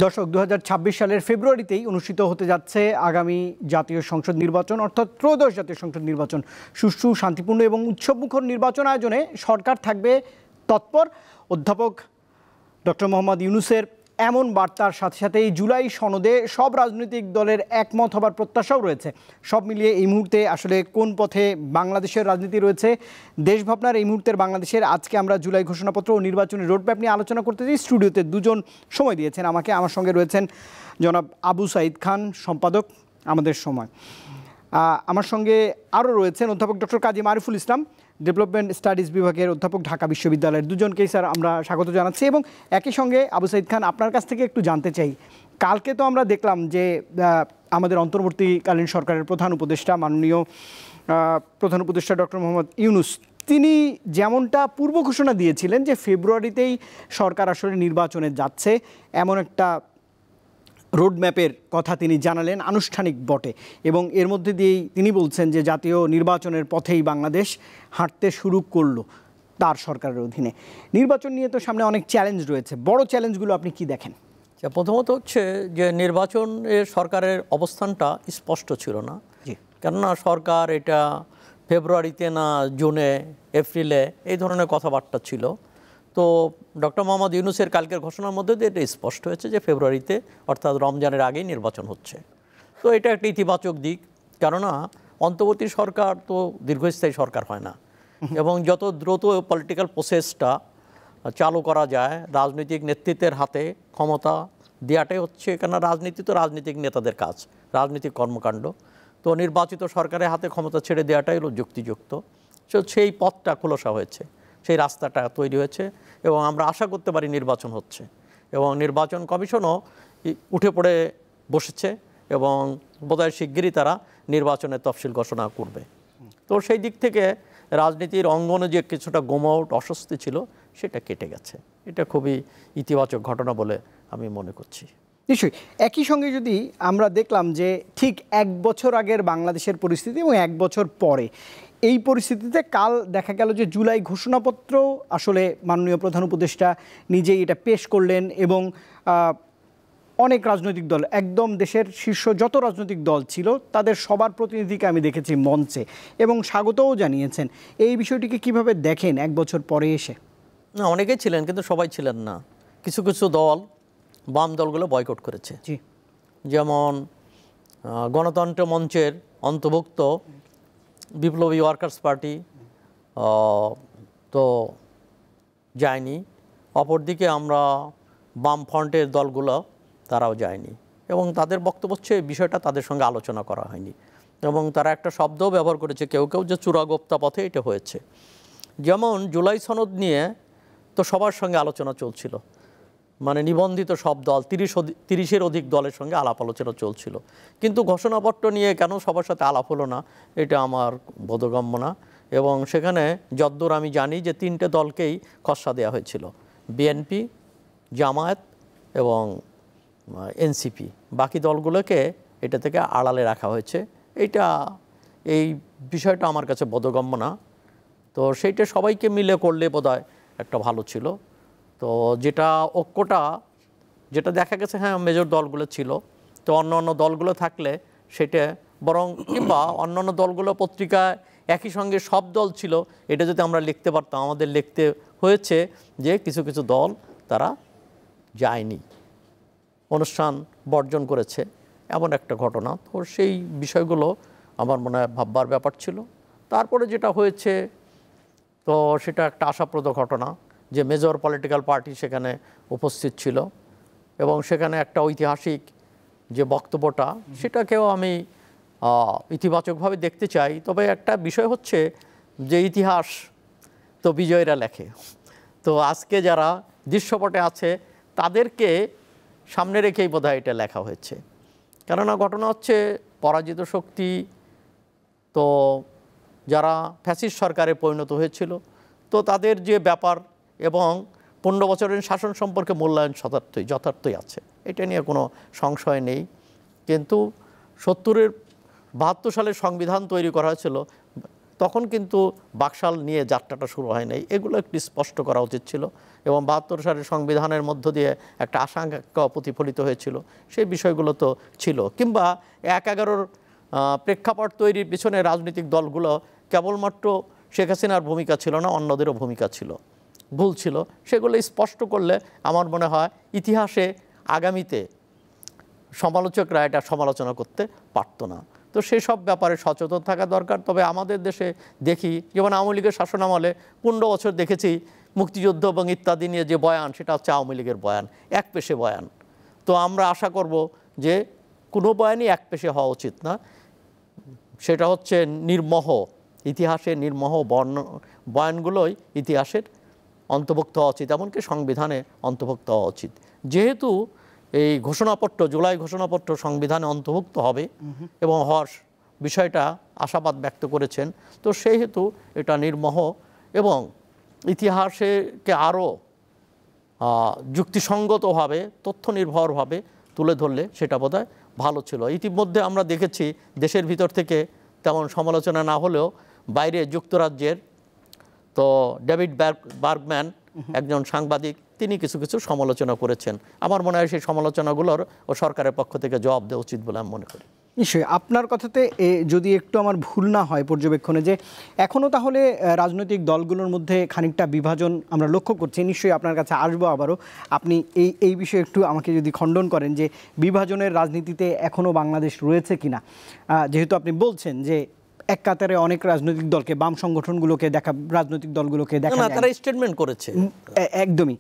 দর্শক ২০২৬ সালের ফেব্রুয়ারিতেই অনুষ্ঠিত হতে যাচ্ছে আগামী জাতীয় সংসদ নির্বাচন, অর্থাৎ ত্রয়োদশ জাতীয় সংসদ নির্বাচন। সুষ্ঠু, শান্তিপূর্ণ এবং উৎসবমুখর নির্বাচন আয়োজনে সরকার থাকবে তৎপর। অধ্যাপক ডক্টর মোহাম্মদ ইউনূসের এমন বার্তার সাথে সাথেই জুলাই সনদে সব রাজনৈতিক দলের একমত হবার প্রত্যাশাও রয়েছে। সব মিলিয়ে এই মুহূর্তে আসলে কোন পথে বাংলাদেশের রাজনীতি রয়েছে, দেশভাবনার এই মুহূর্তের বাংলাদেশের, আজকে আমরা জুলাই ঘোষণাপত্র ও নির্বাচনী রোডম্যাপ নিয়ে আলোচনা করতে চাই। স্টুডিওতে দুজন সময় দিয়েছেন আমাকে। আমার সঙ্গে রয়েছেন জনাব আবু সাঈদ খান, সম্পাদক আমাদের সময়। আমার সঙ্গে আরও রয়েছেন অধ্যাপক ডক্টর কাজী মারিফুল ইসলাম, ডেভেলপমেন্ট স্টাডিজ বিভাগের অধ্যাপক, ঢাকা বিশ্ববিদ্যালয়ের। দুজনকেই স্যার আমরা স্বাগত জানাচ্ছি। এবং একই সঙ্গে আবু সাঈদ খান, আপনার কাছ থেকে একটু জানতে চাই, কালকে তো আমরা দেখলাম যে আমাদের অন্তর্বর্তীকালীন সরকারের প্রধান উপদেষ্টা, মাননীয় প্রধান উপদেষ্টা ডক্টর মোহাম্মদ ইউনূস, তিনি যেমনটা পূর্ব ঘোষণা দিয়েছিলেন যে ফেব্রুয়ারিতেই সরকার আসলে নির্বাচনে যাচ্ছে, এমন একটা রোডম্যাপের কথা তিনি জানালেন আনুষ্ঠানিক বটে। এবং এর মধ্যে দিয়েই তিনি বলছেন যে জাতীয় নির্বাচনের পথেই বাংলাদেশ হাঁটতে শুরু করলো তার সরকারের অধীনে। নির্বাচন নিয়ে তো সামনে অনেক চ্যালেঞ্জ রয়েছে, বড় চ্যালেঞ্জগুলো আপনি কি দেখেন? প্রথমত হচ্ছে যে নির্বাচনের সরকারের অবস্থানটা স্পষ্ট ছিল না, কেননা সরকার এটা ফেব্রুয়ারিতে না জুনে, এপ্রিলে এই ধরনের কথাবার্তা ছিল। তো ডক্টর মোহাম্মদ ইউনূসের কালকের ঘোষণার মধ্যে দিয়ে এটা স্পষ্ট হয়েছে যে ফেব্রুয়ারিতে, অর্থাৎ রমজানের আগেই নির্বাচন হচ্ছে। তো এটা একটা ইতিবাচক দিক, কেননা অন্তর্বর্তী সরকার তো দীর্ঘস্থায়ী সরকার হয় না, এবং যত দ্রুত পলিটিক্যাল প্রসেসটা চালু করা যায়, রাজনৈতিক নেতৃত্বের হাতে ক্ষমতা দেওয়াটাই হচ্ছে, কেন রাজনীতি তো রাজনৈতিক নেতাদের কাজ, রাজনৈতিক কর্মকাণ্ড। তো নির্বাচিত সরকারের হাতে ক্ষমতা ছেড়ে দেওয়াটাই হলো যুক্তিযুক্ত। সেই পথটা খোলসা হয়েছে, সেই রাস্তাটা তৈরি হয়েছে, এবং আমরা আশা করতে পারি নির্বাচন হচ্ছে, এবং নির্বাচন কমিশনও উঠে পড়ে বসেছে, এবং বোধহয় শিগগিরই তারা নির্বাচনের তফসিল ঘোষণা করবে। তো সেই দিক থেকে রাজনীতির অঙ্গনে যে কিছুটা গোমট অস্বস্তি ছিল সেটা কেটে গেছে। এটা খুবই ইতিবাচক ঘটনা বলে আমি মনে করছি। নিশ্চয়ই। একই সঙ্গে যদি আমরা দেখলাম যে ঠিক এক বছর আগের বাংলাদেশের পরিস্থিতি এবং এক বছর পরে এই পরিস্থিতিতে, কাল দেখা গেল যে জুলাই ঘোষণাপত্র আসলে মাননীয় প্রধান উপদেষ্টা নিজেই এটা পেশ করলেন, এবং অনেক রাজনৈতিক দল, একদম দেশের শীর্ষ যত রাজনৈতিক দল ছিল তাদের সবার প্রতিনিধিকে আমি দেখেছি মঞ্চে, এবং স্বাগতও জানিয়েছেন। এই বিষয়টিকে কিভাবে দেখেন এক বছর পরে এসে? না, অনেকেই ছিলেন, কিন্তু সবাই ছিলেন না। কিছু কিছু দল, বাম দলগুলো বয়কট করেছে। যেমন গণতন্ত্র মঞ্চের অন্তর্ভুক্ত বিপ্লবী ওয়ার্কার্স পার্টি তো যায়নি, অপরদিকে আমরা বাম ফ্রন্টের দলগুলো তারাও যায়নি, এবং তাদের বক্তব্য হচ্ছে বিষয়টা তাদের সঙ্গে আলোচনা করা হয়নি, এবং তারা একটা শব্দও ব্যবহার করেছে কেউ কেউ, যে চূড়াগোপ্তা পথে এটা হয়েছে। যেমন জুলাই সনদ নিয়ে তো সবার সঙ্গে আলোচনা চলছিল, মানে নিবন্ধিত সব দল, 30-এর অধিক দলের সঙ্গে আলাপ আলোচনা চলছিল, কিন্তু ঘোষণাপত্র নিয়ে কেন সবার সাথে আলাপ হলো না এটা আমার বোধগম্য না। এবং সেখানে যদ্দূর আমি জানি যে 3টে দলকেই খসড়া দেওয়া হয়েছিল, বিএনপি, জামায়াত এবং এনসিপি। বাকি দলগুলোকে এটা থেকে আড়ালে রাখা হয়েছে। এই বিষয়টা আমার কাছে বোধগম্য না। তো সেইটা সবাইকে মিলে করলে বোধহয় একটা ভালো ছিল। তো যেটা ঐক্যটা যেটা দেখা গেছে, হ্যাঁ মেজর দলগুলো ছিল, তো অন্য অন্য দলগুলো থাকলে সেটা বরং, কিংবা অন্য অন্য দলগুলো পত্রিকায় একই সঙ্গে সব দল ছিল, এটা যদি আমরা লিখতে পারতাম। আমাদের লিখতে হয়েছে যে কিছু কিছু দল তারা যায়নি, অনুষ্ঠান বর্জন করেছে, এমন একটা ঘটনা। তো সেই বিষয়গুলো আমার মনে হয় ভাববার ব্যাপার ছিল। তারপরে যেটা হয়েছে, তো সেটা একটা আশাপ্রদ ঘটনা যে মেজর পলিটিক্যাল পার্টি সেখানে উপস্থিত ছিল, এবং সেখানে একটা ঐতিহাসিক যে বক্তব্যটা, সেটাকেও আমি ইতিবাচকভাবে দেখতে চাই। তবে একটা বিষয় হচ্ছে যে ইতিহাস তো বিজয়ীরা লেখে, তো আজকে যারা দৃশ্যপটে আছে তাদেরকে সামনে রেখেই বোধহয় এটা লেখা হয়েছে। কেননা ঘটনা হচ্ছে পরাজিত শক্তি তো যারা ফ্যাসিস্ট সরকারে পরিণত হয়েছিল, তো তাদের যে ব্যাপার এবং 15 বছরের শাসন সম্পর্কে মূল্যায়ন যথার্থই আছে, এটা নিয়ে কোনো সংশয় নেই। কিন্তু 72 সালের সংবিধান তৈরি করা হয়েছিল তখন কিন্তু বাকশাল নিয়ে যাত্রাটা শুরু হয় নাই। এগুলো একটু স্পষ্ট করা উচিত ছিল এবং ৭২ সালের সংবিধানের মধ্য দিয়ে একটা আশঙ্কা প্রতিফলিত হয়েছিল, সেই বিষয়গুলো তো ছিল। কিংবা ১/১১-র প্রেক্ষাপট তৈরির পিছনে রাজনৈতিক দলগুলো কেবলমাত্র শেখ হাসিনার ভূমিকা ছিল না, অন্যদেরও ভূমিকা ছিল, ভুল ছিল। সেগুলো স্পষ্ট করলে আমার মনে হয় ইতিহাসে আগামীতে সমালোচকরা এটা সমালোচনা করতে পারতো না। তো সেই সব ব্যাপারে সচেতন থাকা দরকার। তবে আমাদের দেশে দেখি, যেমন আওয়ামী লীগের শাসনামলে ১৫ বছর দেখেছি মুক্তিযুদ্ধ এবং ইত্যাদি নিয়ে যে বয়ান, সেটা হচ্ছে আওয়ামী লীগের বয়ান, একপেশে বয়ান। তো আমরা আশা করব যে কোনো বয়ানই একপেশে হওয়া উচিত না, সেটা হচ্ছে নির্মোহ, ইতিহাসের নির্মোহ বয়ানগুলোই ইতিহাসের অন্তর্ভুক্ত হওয়া উচিত, এমনকি সংবিধানে অন্তর্ভুক্ত হওয়া উচিত। যেহেতু এই ঘোষণাপত্র, জুলাই ঘোষণাপত্র সংবিধানে অন্তর্ভুক্ত হবে এবং হওয়ার বিষয়টা আশাবাদ ব্যক্ত করেছেন, তো সেই হেতু এটা নির্মোহ এবং ইতিহাসকে আরও যুক্তিসঙ্গতভাবে, তথ্যনির্ভরভাবে তুলে ধরলে সেটা বোধহয় ভালো ছিল। ইতিমধ্যে আমরা দেখেছি দেশের ভিতর থেকে তেমন সমালোচনা না হলেও বাইরে যুক্তরাজ্যের তো ডেভিড বার্গম্যান একজন সাংবাদিক, তিনি কিছু কিছু সমালোচনা করেছেন। আমার মনে হয় সেই সমালোচনাগুলোর ও সরকারের পক্ষ থেকে জবাব দেওয়া উচিত বলে আমি মনে করি। নিশ্চয়ই আপনার কথাতে যদি একটু আমার ভুল না হয় পর্যবেক্ষণে, যে এখনও তাহলে রাজনৈতিক দলগুলোর মধ্যে খানিকটা বিভাজন আমরা লক্ষ্য করছি। নিশ্চয়ই আপনার কাছে আসবো আবারও, আপনি এই বিষয়ে একটু আমাকে যদি খণ্ডন করেন যে বিভাজনের রাজনীতিতে এখনও বাংলাদেশ রয়েছে কিনা, যেহেতু আপনি বলছেন যে এক কাতারে অনেক রাজনৈতিক দলকে, বাম সংগঠনগুলোকে রাজনৈতিক দলগুলোকে দেখা না, তারা স্টেটমেন্ট করেছে। একদমই।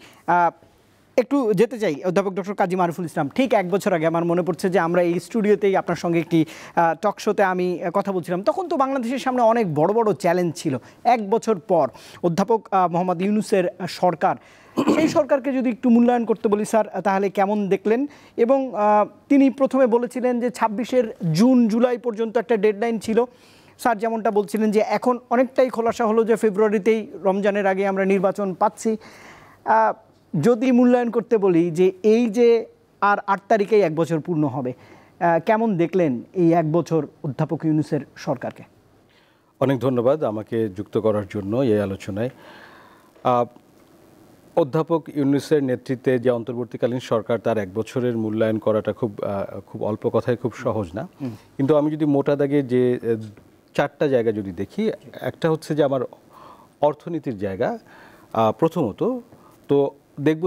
একটু যেতে চাই অধ্যাপক ডক্টর কাজী মারুফুল ইসলাম। ঠিক ১ বছর আগে আমার মনে পড়ছে যে আমরা এই স্টুডিওতেই আপনার সঙ্গে একটি টক শোতে আমি কথা বলছিলাম। তখন তো বাংলাদেশের সামনে অনেক বড় বড় চ্যালেঞ্জ ছিল। ১ বছর পর অধ্যাপক মোহাম্মদ ইউনূসের সরকার, সেই সরকারকে যদি একটু মূল্যায়ন করতে বলি স্যার, তাহলে কেমন দেখলেন? এবং তিনি প্রথমে বলেছিলেন যে ২৬ জুন জুলাই পর্যন্ত একটা ডেডলাইন ছিল। স্যার যেমনটা বলছিলেন যে এখন অনেকটাই খোলাসা হলো যে ফেব্রুয়ারিতেই, রমজানের আগে আমরা নির্বাচন পাচ্ছি। যদি মূল্যায়ন করতে বলি যে এই যে আর ৮ তারিখেই ১ বছর পূর্ণ হবে, কেমন দেখলেন এই ১ বছর অধ্যাপক ইউনূসের সরকারকে? অনেক ধন্যবাদ আমাকে যুক্ত করার জন্য এই আলোচনায়। অধ্যাপক ইউনূসের নেতৃত্বে যে অন্তর্বর্তীকালীন সরকার, তার ১ বছরের মূল্যায়ন করাটা খুব অল্প কথায় খুব সহজ না। কিন্তু আমি যদি মোটা দাগে যে 4টা জায়গা যদি দেখি, একটা হচ্ছে যে আমার অর্থনীতির জায়গা। প্রথমত তো দেখব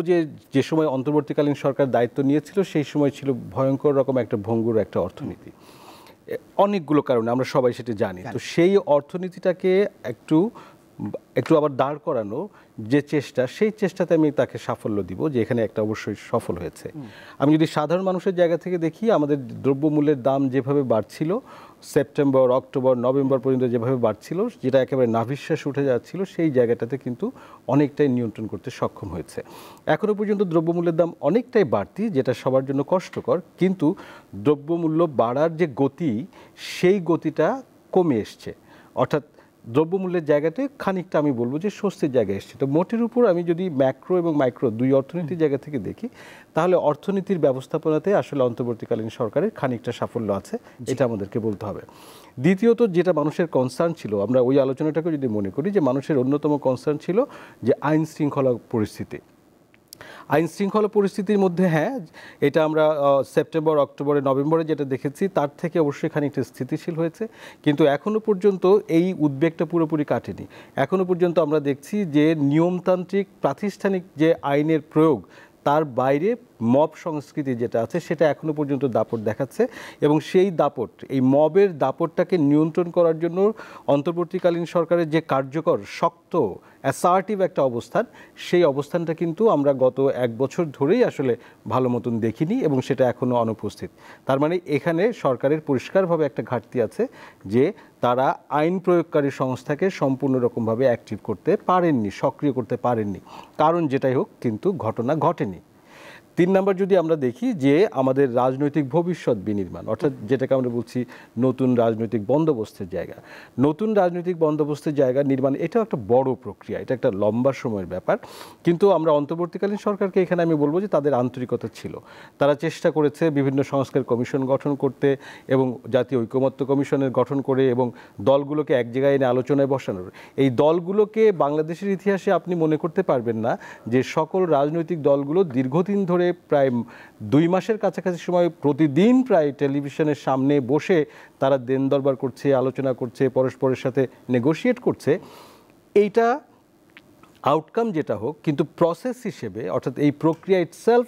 যে সময় অন্তর্বর্তীকালীন সরকার দায়িত্ব নিয়েছিল, সেই সময় ছিল ভয়ঙ্কর রকম একটা ভঙ্গুর একটা অর্থনীতি, অনেকগুলো কারণে আমরা সবাই সেটা জানি। তো সেই অর্থনীতিটাকে একটু আবার দাঁড় করানো যে চেষ্টা, সেই চেষ্টাতে আমি তাকে সাফল্য দিব, যে এখানে একটা অবশ্যই সফল হয়েছে। আমি যদি সাধারণ মানুষের জায়গা থেকে দেখি, আমাদের দ্রব্যমূল্যের দাম যেভাবে বাড়ছিল সেপ্টেম্বর, অক্টোবর, নভেম্বর পর্যন্ত যেভাবে বাড়ছিল, যেটা একেবারে নাভিশ্বাস উঠে যাচ্ছিল, সেই জায়গাটাতে কিন্তু অনেকটাই নিয়ন্ত্রণ করতে সক্ষম হয়েছে। এখনও পর্যন্ত দ্রব্যমূল্যের দাম অনেকটাই বাড়তি, যেটা সবার জন্য কষ্টকর, কিন্তু দ্রব্যমূল্য বাড়ার যে গতি, সেই গতিটা কমে এসছে। অর্থাৎ দ্রব্যমূল্যের জায়গাতে খানিকটা আমি বলবো যে স্বস্তির জায়গায় এসছে। তো মোটের উপর আমি যদি ম্যাক্রো এবং মাইক্রো দুই অর্থনীতির জায়গা থেকে দেখি, তাহলে অর্থনীতির ব্যবস্থাপনাতে আসলে অন্তর্বর্তীকালীন সরকারের খানিকটা সাফল্য আছে, এটা আমাদেরকে বলতে হবে। দ্বিতীয়ত যেটা মানুষের কনসার্ন ছিল, আমরা ওই আলোচনাটাকে যদি মনে করি, যে মানুষের অন্যতম কনসার্ন ছিল যে আইন শৃঙ্খলা পরিস্থিতি। আইন শৃঙ্খলা পরিস্থিতির মধ্যে হ্যাঁ, এটা আমরা সেপ্টেম্বর, অক্টোবরে, নভেম্বরে যেটা দেখেছি, তার থেকে অবশ্যই খানিকটা স্থিতিশীল হয়েছে। কিন্তু এখনও পর্যন্ত এই উদ্বেগটা পুরোপুরি কাটেনি। এখনও পর্যন্ত আমরা দেখছি যে নিয়মতান্ত্রিক প্রাতিষ্ঠানিক যে আইনের প্রয়োগ, তার বাইরে মব সংস্কৃতি যেটা আছে, সেটা এখনও পর্যন্ত দাপট দেখাচ্ছে। এবং সেই দাপট, এই মবের দাপটটাকে নিয়ন্ত্রণ করার জন্য অন্তর্বর্তীকালীন সরকারের যে কার্যকর, শক্ত, অ্যাসার্টিভ একটা অবস্থান, সেই অবস্থানটা কিন্তু আমরা গত 1 বছর ধরেই আসলে ভালো মতন দেখিনি, এবং সেটা এখনও অনুপস্থিত। তার মানে এখানে সরকারের পরিষ্কারভাবে একটা ঘাটতি আছে, যে তারা আইন প্রয়োগকারী সংস্থাকে সম্পূর্ণ রকমভাবে অ্যাক্টিভ করতে পারেননি, সক্রিয় করতে পারেননি। কারণ যেটাই হোক, কিন্তু ঘটনা ঘটেনি। 3 নাম্বার যদি আমরা দেখি যে আমাদের রাজনৈতিক ভবিষ্যৎ বিনির্মাণ, অর্থাৎ যেটাকে আমরা বলছি নতুন রাজনৈতিক বন্দোবস্তের জায়গা, নতুন রাজনৈতিক বন্দোবস্তের জায়গা নির্মাণ, এটাও একটা বড় প্রক্রিয়া, এটা একটা লম্বা সময়ের ব্যাপার। কিন্তু আমরা অন্তর্বর্তীকালীন সরকারকে এখানে আমি বলবো যে তাদের আন্তরিকতা ছিল, তারা চেষ্টা করেছে বিভিন্ন সংস্কার কমিশন গঠন করতে এবং জাতীয় ঐকমত্য কমিশনের গঠন করে এবং দলগুলোকে এক জায়গায় এনে আলোচনায় বসানোর। এই দলগুলোকে বাংলাদেশের ইতিহাসে আপনি মনে করতে পারবেন না যে সকল রাজনৈতিক দলগুলো দীর্ঘদিন ধরে প্রায় 2 মাসের কাছাকাছি সময় প্রতিদিন প্রায় টেলিভিশনের সামনে বসে তারা দেন দরবার করছে, আলোচনা করছে, পরস্পরের সাথে নেগোশিয়েট করছে। এইটা আউটকাম যেটা হোক, কিন্তু প্রসেস হিসেবে অর্থাৎ এই প্রক্রিয়া ইটসেলফ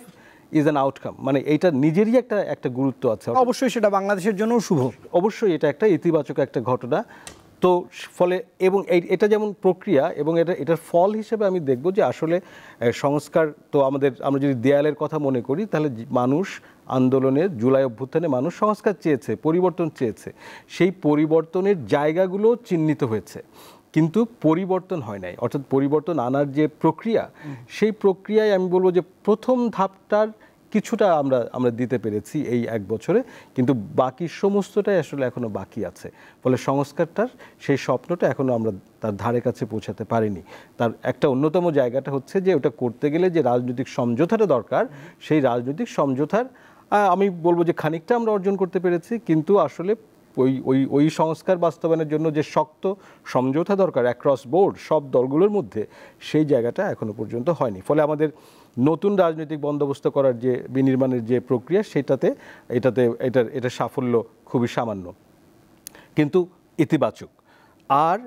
ইজ অ্যান আউটকাম, মানে এটা নিজেরই একটা গুরুত্ব আছে। অবশ্যই সেটা বাংলাদেশের জন্য শুভ, অবশ্যই এটা একটা ইতিবাচক একটা ঘটনা। তো ফলে এবং এটা যেমন প্রক্রিয়া এবং এটার ফল হিসেবে আমি দেখব যে আসলে সংস্কার তো আমরা যদি দেয়ালের কথা মনে করি তাহলে মানুষ আন্দোলনে, জুলাই অভ্যুত্থানে মানুষ সংস্কার চেয়েছে, পরিবর্তন চেয়েছে, সেই পরিবর্তনের জায়গাগুলো চিহ্নিত হয়েছে কিন্তু পরিবর্তন হয় নাই। অর্থাৎ পরিবর্তন আনার যে প্রক্রিয়া, সেই প্রক্রিয়ায় আমি বলবো যে প্রথম ধাপটার কিছুটা আমরা দিতে পেরেছি এই 1 বছরে, কিন্তু বাকি সমস্তটাই আসলে এখনো বাকি আছে। ফলে সংস্কারটার সেই স্বপ্নটা এখনো আমরা তার ধারে কাছে পৌঁছাতে পারিনি। তার একটা অন্যতম জায়গাটা হচ্ছে যে ওটা করতে গেলে যে রাজনৈতিক সমঝোতাটা দরকার, সেই রাজনৈতিক সমঝোতার আমি বলবো যে খানিকটা আমরা অর্জন করতে পেরেছি, কিন্তু আসলে ওই সংস্কার বাস্তবায়নের জন্য যে শক্ত সমঝোতা দরকার অ্যাক্রস বোর্ড সব দলগুলোর মধ্যে, সেই জায়গাটা এখনো পর্যন্ত হয়নি। ফলে আমাদের নতুন রাজনৈতিক বন্দোবস্ত করার যে বিনির্মাণের যে প্রক্রিয়া, এটার সাফল্য খুবই সামান্য কিন্তু ইতিবাচক। আর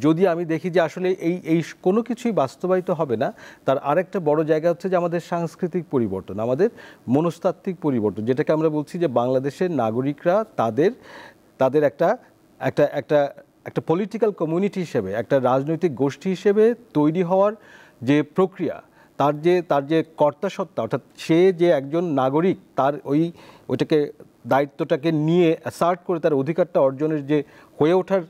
যদি আমি দেখি যে আসলে এই কোনো কিছুই বাস্তবায়িত হবে না, তার আরেকটা বড় জায়গা হচ্ছে যে আমাদের সাংস্কৃতিক পরিবর্তন, আমাদের মনস্তাত্ত্বিক পরিবর্তন, যেটাকে আমরা বলছি যে বাংলাদেশের নাগরিকরা তাদের একটা পলিটিক্যাল কমিউনিটি হিসেবে, একটা রাজনৈতিক গোষ্ঠী হিসেবে তৈরি হওয়ার যে প্রক্রিয়া, তার যে কর্তাসত্তা, অর্থাৎ সে যে একজন নাগরিক, তার ওইটাকে দায়িত্বটাকে নিয়ে অ্যাসার্ট করে তার অধিকারটা অর্জনের যে হয়ে ওঠার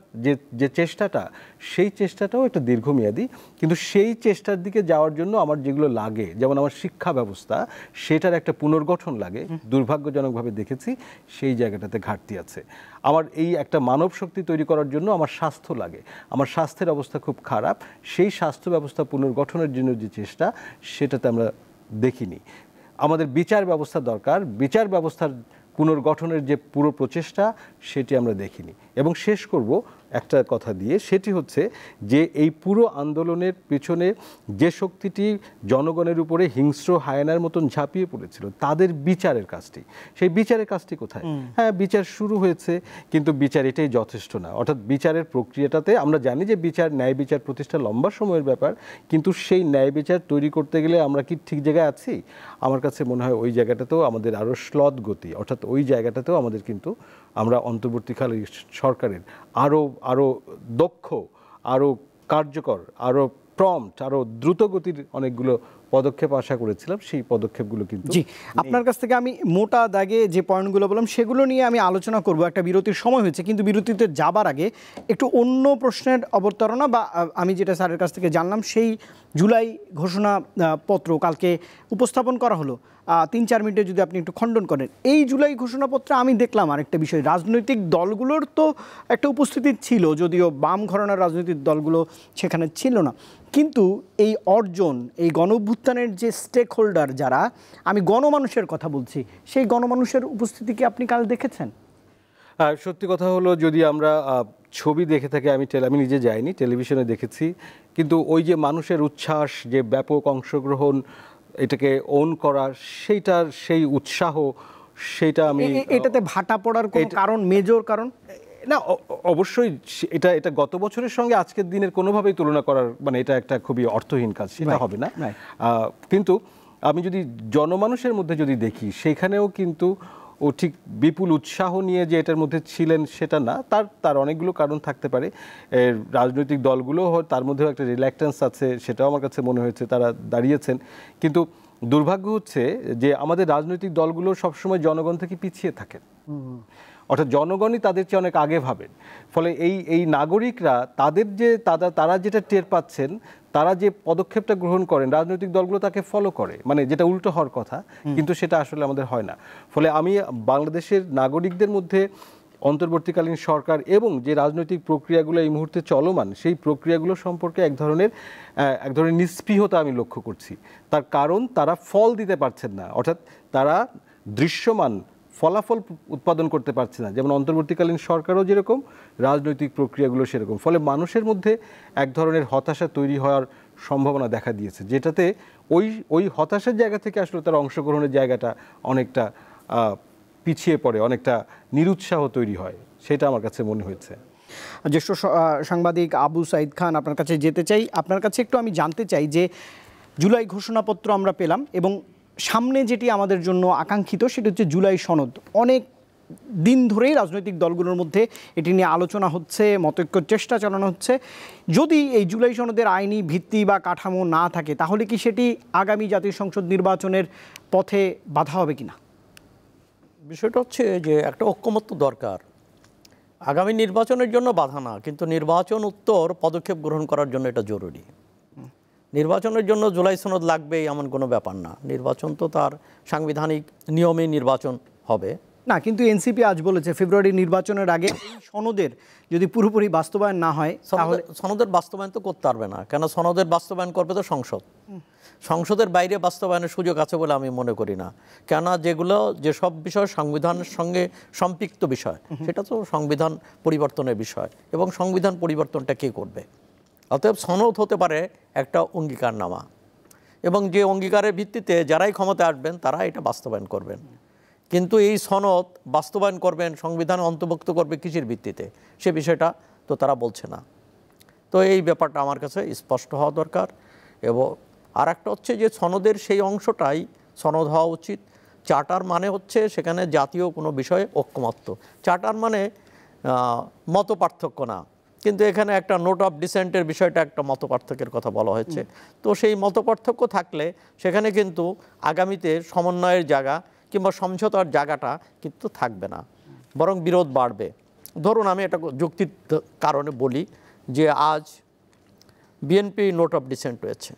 যে চেষ্টাটা, সেই চেষ্টাটাও একটা দীর্ঘমেয়াদী। কিন্তু সেই চেষ্টার দিকে যাওয়ার জন্য আমার যেগুলো লাগে, যেমন আমার শিক্ষা ব্যবস্থা, সেটার একটা পুনর্গঠন লাগে, দুর্ভাগ্যজনকভাবে দেখেছি সেই জায়গাটাতে ঘাটতি আছে। আমার একটা মানব শক্তি তৈরি করার জন্য আমার স্বাস্থ্য লাগে, আমার স্বাস্থ্যের অবস্থা খুব খারাপ, সেই স্বাস্থ্য ব্যবস্থা পুনর্গঠনের জন্য যে চেষ্টা, সেটাতে আমরা দেখিনি। আমাদের বিচার ব্যবস্থা দরকার, বিচার ব্যবস্থার পুনর্গঠনের যে পুরো প্রচেষ্টা, সেটি আমরা দেখিনি। এবং শেষ করব একটা কথা দিয়ে, সেটি হচ্ছে যে এই পুরো আন্দোলনের পেছনে যে শক্তিটি জনগণের উপরে হিংস্র হায়নার মতন ঝাঁপিয়ে পড়েছিল, তাদের বিচারের কাজটি, সেই বিচারের কাজটি কোথায়? হ্যাঁ, বিচার শুরু হয়েছে, কিন্তু বিচার এটাই যথেষ্ট না। অর্থাৎ বিচারের প্রক্রিয়াটাতে আমরা জানি যে ন্যায় বিচার প্রতিষ্ঠা লম্বা সময়ের ব্যাপার, কিন্তু সেই ন্যায় বিচার তৈরি করতে গেলে আমরা কি ঠিক জায়গায় আছি? আমার কাছে মনে হয় ওই জায়গাটাতেও আমাদের আরও শ্লথ গতি, অর্থাৎ ওই জায়গাটাতেও আমাদের কিন্তু আমরা অন্তর্বর্তীকালীন সরকারের আরও দক্ষ, আরও কার্যকর, আরও প্রম্পট, আরও দ্রুতগতির অনেকগুলো পদক্ষেপ আশা করেছিলাম, সেই পদক্ষেপগুলো কিন্তু। জি, আপনার কাছ থেকে আমি মোটা দাগে যে পয়েন্টগুলো বললাম সেগুলো নিয়ে আমি আলোচনা করব। একটা বিরতির সময় হয়েছে, কিন্তু বিরতিতে যাবার আগে একটু অন্য প্রশ্নের অবতারণা, বা আমি যেটা স্যারের কাছ থেকে জানলাম, সেই জুলাই ঘোষণাপত্র কালকে উপস্থাপন করা হলো, 3-4 মিনিটে যদি আপনি একটু খণ্ডন করেন। এই জুলাই ঘোষণাপত্রে আমি দেখলাম আরেকটা বিষয়, রাজনৈতিক দলগুলোর তো একটা উপস্থিতি ছিল, যদিও বাম ঘরানার রাজনৈতিক দলগুলো সেখানে ছিল না, কিন্তু এই অর্জন, এই গণঅভ্যুত্থানের যে স্টেক হোল্ডার যারা, আমি গণমানুষের কথা বলছি, সেই গণমানুষের উপস্থিতি কি আপনি কাল দেখেছেন? সত্যি কথা হলো, যদি আমরা ছবি দেখে থাকি, আমি নিজে যাইনি, টেলিভিশনে দেখেছি, কিন্তু ওই যে মানুষের উচ্ছ্বাস, যে ব্যাপক অংশগ্রহণ, এটাকে ওন করা, সেই উৎসাহ, সেটা আমি এটাতে ভাটা পড়ার কোনো কারণ, মেজর কারণ না? অবশ্যই এটা গত বছরের সঙ্গে আজকের দিনের কোনোভাবেই তুলনা করার, মানে এটা একটা খুবই অর্থহীন কাজ, সেটা হবে না। কিন্তু আমি যদি জনমানুষের মধ্যে যদি দেখি, সেখানেও কিন্তু ও ঠিক বিপুল উৎসাহ নিয়ে যে এটার মধ্যে ছিলেন সেটা না, তার অনেকগুলো কারণ থাকতে পারে। রাজনৈতিক দলগুলো তার মধ্যেও একটা রিল্যাক্টেন্স আছে, সেটাও আমার কাছে মনে হয়েছে, তারা দাঁড়িয়েছেন। কিন্তু দুর্ভাগ্য হচ্ছে যে আমাদের রাজনৈতিক দলগুলো সবসময় জনগণ থেকে পিছিয়ে থাকেন। অর্থাৎ জনগণই তাদের চেয়ে অনেক আগে ভাবেন। ফলে এই নাগরিকরা তাদের যে তারা যেটা টের পাচ্ছেন, তারা যে পদক্ষেপটা গ্রহণ করেন রাজনৈতিক দলগুলো তাকে ফলো করে, মানে যেটা উল্টো হওয়ার কথা, কিন্তু সেটা আসলে আমাদের হয় না। ফলে আমি বাংলাদেশের নাগরিকদের মধ্যে অন্তর্বর্তীকালীন সরকার এবং যে রাজনৈতিক প্রক্রিয়াগুলো এই মুহূর্তে চলমান সেই প্রক্রিয়াগুলো সম্পর্কে এক ধরনের নিস্পৃহতা আমি লক্ষ্য করছি। তার কারণ তারা ফল দিতে পারছেন না, অর্থাৎ তারা দৃশ্যমান ফলাফল উৎপাদন করতে পারছে না। যেমন অন্তর্বর্তীকালীন সরকারও যেরকম, রাজনৈতিক প্রক্রিয়াগুলো সেরকম। ফলে মানুষের মধ্যে এক ধরনের হতাশা তৈরি হওয়ার সম্ভাবনা দেখা দিয়েছে, যেটাতে ওই হতাশার জায়গা থেকে আসলে তার অংশগ্রহণের জায়গাটা অনেকটা পিছিয়ে পড়ে, অনেকটা নিরুৎসাহ তৈরি হয়, সেটা আমার কাছে মনে হয়েছে। জ্যেষ্ঠ সাংবাদিক আবু সাইদ খান, আপনার কাছে যেতে চাই। আপনার কাছে একটু আমি জানতে চাই যে জুলাই ঘোষণাপত্র আমরা পেলাম এবং সামনে যেটি আমাদের জন্য আকাঙ্ক্ষিত সেটি হচ্ছে জুলাই সনদ। অনেক দিন ধরেই রাজনৈতিক দলগুলোর মধ্যে এটি নিয়ে আলোচনা হচ্ছে, মতৈক্যের চেষ্টা চালানো হচ্ছে। যদি এই জুলাই সনদের আইনি ভিত্তি বা কাঠামো না থাকে তাহলে কি সেটি আগামী জাতীয় সংসদ নির্বাচনের পথে বাধা হবে কিনা? বিষয়টা হচ্ছে যে একটা ঐক্যমত্য দরকার। আগামী নির্বাচনের জন্য বাধা না, কিন্তু নির্বাচন উত্তর পদক্ষেপ গ্রহণ করার জন্য এটা জরুরি। নির্বাচনের জন্য জুলাই সনদ লাগবে এমন কোনো ব্যাপার না। নির্বাচন তো তার সাংবিধানিক নিয়মে নির্বাচন হবে না, কিন্তু এনসিপি আজ বলেছে ফেব্রুয়ারি নির্বাচনের আগে সনদের যদি পুরোপুরি বাস্তবায়ন না হয় তাহলে সনদের বাস্তবায়ন তো করতে পারবে না। কেন? সনদের বাস্তবায়ন করবে তো সংসদের বাইরে বাস্তবায়নের সুযোগ আছে বলে আমি মনে করি না। কেন? যেসব বিষয় সংবিধানের সঙ্গে সম্পৃক্ত বিষয়, সেটা তো সংবিধান পরিবর্তনের বিষয়, এবং সংবিধান পরিবর্তনটা কে করবে? অতএব সনদ হতে পারে একটা অঙ্গীকারনামা, এবং যে অঙ্গীকারের ভিত্তিতে যারাই ক্ষমতায় আসবেন তারা এটা বাস্তবায়ন করবেন। কিন্তু এই সনদ বাস্তবায়ন করবেন, সংবিধান অন্তর্ভুক্ত করবে কিসের ভিত্তিতে, সে বিষয়টা তো তারা বলছে না। তো এই ব্যাপারটা আমার কাছে স্পষ্ট হওয়া দরকার। এবং আর একটা হচ্ছে যে সনদের সেই অংশটাই সনদ হওয়া উচিত। চার্টার মানে হচ্ছে সেখানে জাতীয় কোনো বিষয়ে ঐক্যমত্য। চার্টার মানে মত পার্থক্য না, কিন্তু এখানে একটা নোট অফ ডিসেন্টের বিষয়টা একটা মত পার্থক্যের কথা বলা হয়েছে। তো সেই মত পার্থক্য থাকলে সেখানে কিন্তু আগামীতে সমন্বয়ের জায়গা কিংবা সমঝোতার জায়গাটা কিন্তু থাকবে না, বরং বিরোধ বাড়বে। ধরুন আমি এটা যুক্তির কারণে বলি যে আজ বিএনপি নোট অফ ডিসেন্ট হয়েছে,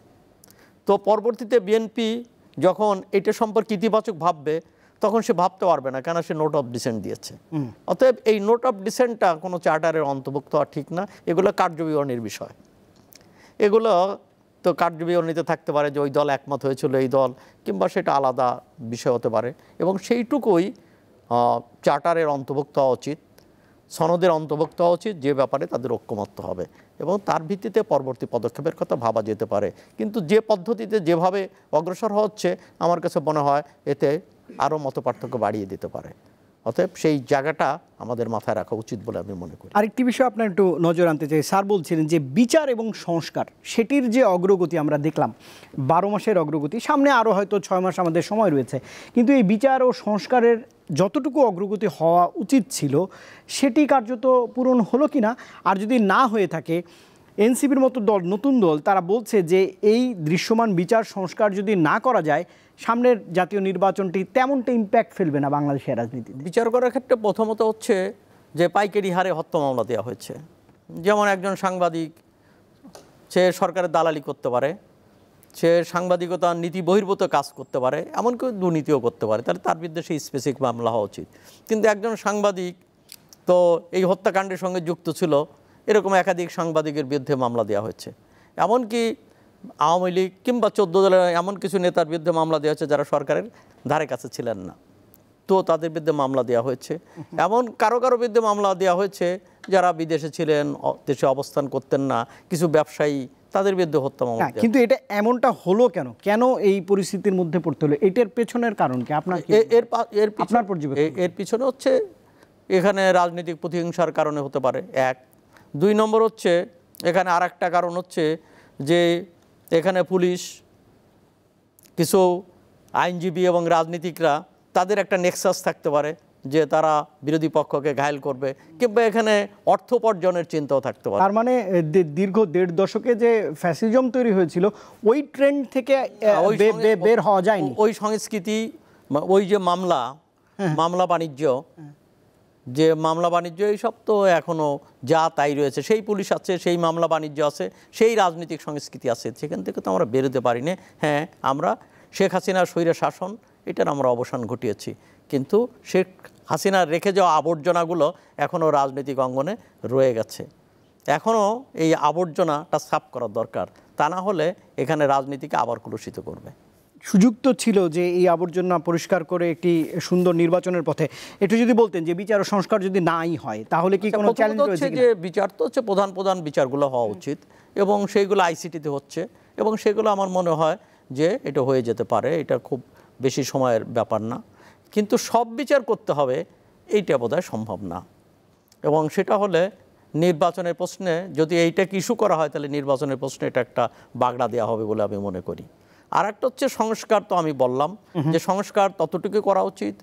তো পরবর্তীতে বিএনপি যখন এটা সম্পর্কে ইতিবাচক ভাববে তখন সে ভাবতে পারবে না, কেন? সে নোট অফ ডিসেন্ট দিয়েছে। অতএব এই নোট অফ ডিসেন্টটা কোনো চার্টারের অন্তর্ভুক্ত হওয়া ঠিক না। এগুলো কার্যবিবরণীর বিষয়। এগুলো তো কার্যবিবরণীতে থাকতে পারে যে ওই দল একমত হয়েছিল, এই দল, কিংবা সেটা আলাদা বিষয় হতে পারে, এবং সেইটুকুই চার্টারের অন্তর্ভুক্ত হওয়া উচিত, সনদের অন্তর্ভুক্ত হওয়া উচিত, যে ব্যাপারে তাদের ঐক্যমত্য হবে, এবং তার ভিত্তিতে পরবর্তী পদক্ষেপের কথা ভাবা যেতে পারে। কিন্তু যে পদ্ধতিতে যেভাবে অগ্রসর হচ্ছে আমার কাছে মনে হয় এতে আরও মতপার্থক্য বাড়িয়ে দিতে পারে। অতএব সেই জায়গাটা আমাদের মাথায় রাখা উচিত বলে আমি মনে করি। আরেকটি বিষয় আপনার একটু নজর আনতে চাই। স্যার বলছিলেন যে বিচার এবং সংস্কার সেটির যে অগ্রগতি আমরা দেখলাম, 12 মাসের অগ্রগতি, সামনে আরও হয়তো 6 মাস আমাদের সময় রয়েছে, কিন্তু এই বিচার ও সংস্কারের যতটুকু অগ্রগতি হওয়া উচিত ছিল সেটি কার্যত পূরণ হলো কিনা? আর যদি না হয়ে থাকে, এনসিপির মতো দল, নতুন দল, তারা বলছে যে এই দৃশ্যমান বিচার সংস্কার যদি না করা যায় সামনের জাতীয় নির্বাচনটি তেমনটা ইম্প্যাক্ট ফেলবে না বাংলাদেশের রাজনীতি। বিচার করার ক্ষেত্রে প্রথমত হচ্ছে যে পাইকারি হারে হত্যা মামলা দেওয়া হয়েছে। যেমন একজন সাংবাদিক, সে সরকারের দালালি করতে পারে, সে সাংবাদিকতার নীতি বহির্ভূত কাজ করতে পারে, এমনকি দুর্নীতিও করতে পারে, তাহলে তার বিরুদ্ধে সেই স্পেসিফিক মামলা হওয়া উচিত। কিন্তু একজন সাংবাদিক তো এই হত্যাকাণ্ডের সঙ্গে যুক্ত ছিল, এরকম একাধিক সাংবাদিকের বিরুদ্ধে মামলা দেওয়া হয়েছে। এমনকি আওয়ামী লীগ কিংবা 14 দলের এমন কিছু নেতার বিরুদ্ধে মামলা দেওয়া হয়েছে যারা সরকারের ধারে কাছে ছিলেন না, তো তাদের বিরুদ্ধে মামলা দেওয়া হয়েছে। এমন কারো বিরুদ্ধে মামলা দেওয়া হয়েছে যারা বিদেশে ছিলেন, দেশে অবস্থান করতেন না, কিছু ব্যবসায়ী, তাদের বিরুদ্ধে হত্যা মামলা। কিন্তু এটা এমনটা হলো কেন? কেন এই পরিস্থিতির মধ্যে পড়তে হলো? এটার পেছনের কারণ কি আপনার এর পিছনে হচ্ছে এখানে রাজনৈতিক প্রতিহিংসার কারণে হতে পারে, 1। 2 নম্বর হচ্ছে এখানে আর একটা কারণ হচ্ছে যে এখানে পুলিশ, কিছু আইনজীবী এবং রাজনীতিকরা, তাদের একটা নেক্সাস থাকতে পারে যে তারা বিরোধী পক্ষকে ঘায়েল করবে, কিংবা এখানে অর্থ উপার্জনের চিন্তাও থাকতে পারে। তার মানে দীর্ঘ 1.5 দশকে যে ফ্যাসিজম তৈরি হয়েছিল ওই ট্রেন্ড থেকে বের হওয়া যায়নি। ওই সংস্কৃতি, ওই যে মামলা বাণিজ্য, যে মামলা বাণিজ্য এইসব তো এখনও যা তাই রয়েছে, সেই পুলিশ আছে, সেই মামলা বাণিজ্য আছে, সেই রাজনৈতিক সংস্কৃতি আছে, সেখান থেকে তো আমরা বেরোতে পারি না। হ্যাঁ, আমরা শেখ হাসিনার স্বৈর শাসন এটার আমরা অবসান ঘটিয়েছি, কিন্তু শেখ হাসিনার রেখে যাওয়া আবর্জনাগুলো এখনও রাজনৈতিক অঙ্গনে রয়ে গেছে। এখনও এই আবর্জনাটা সাফ করার দরকার, তা না হলে এখানে রাজনীতিকে আবার কলুষিত করবে। সুযোগ তো ছিল যে এই আবর্জনা পরিষ্কার করে একটি সুন্দর নির্বাচনের পথে একটু যদি বলতেন যে বিচার ও সংস্কার যদি নাই হয় তাহলে কি কোনো চ্যালেঞ্জ রয়েছে? যে বিচার তো হচ্ছে প্রধান বিচারগুলো হওয়া উচিত, এবং সেইগুলো আইসিটিতে হচ্ছে, এবং সেগুলো আমার মনে হয় যে এটা হয়ে যেতে পারে, এটা খুব বেশি সময়ের ব্যাপার না। কিন্তু সব বিচার করতে হবে এইটা বোধহয় সম্ভব না, এবং সেটা হলে নির্বাচনের প্রশ্নে যদি এইটাকে ইস্যু করা হয় তাহলে নির্বাচনের প্রশ্নে এটা একটা বাগড়া দেওয়া হবে বলে আমি মনে করি। আর একটা হচ্ছে সংস্কার, তো আমি বললাম যে সংস্কার ততটুকু করা উচিত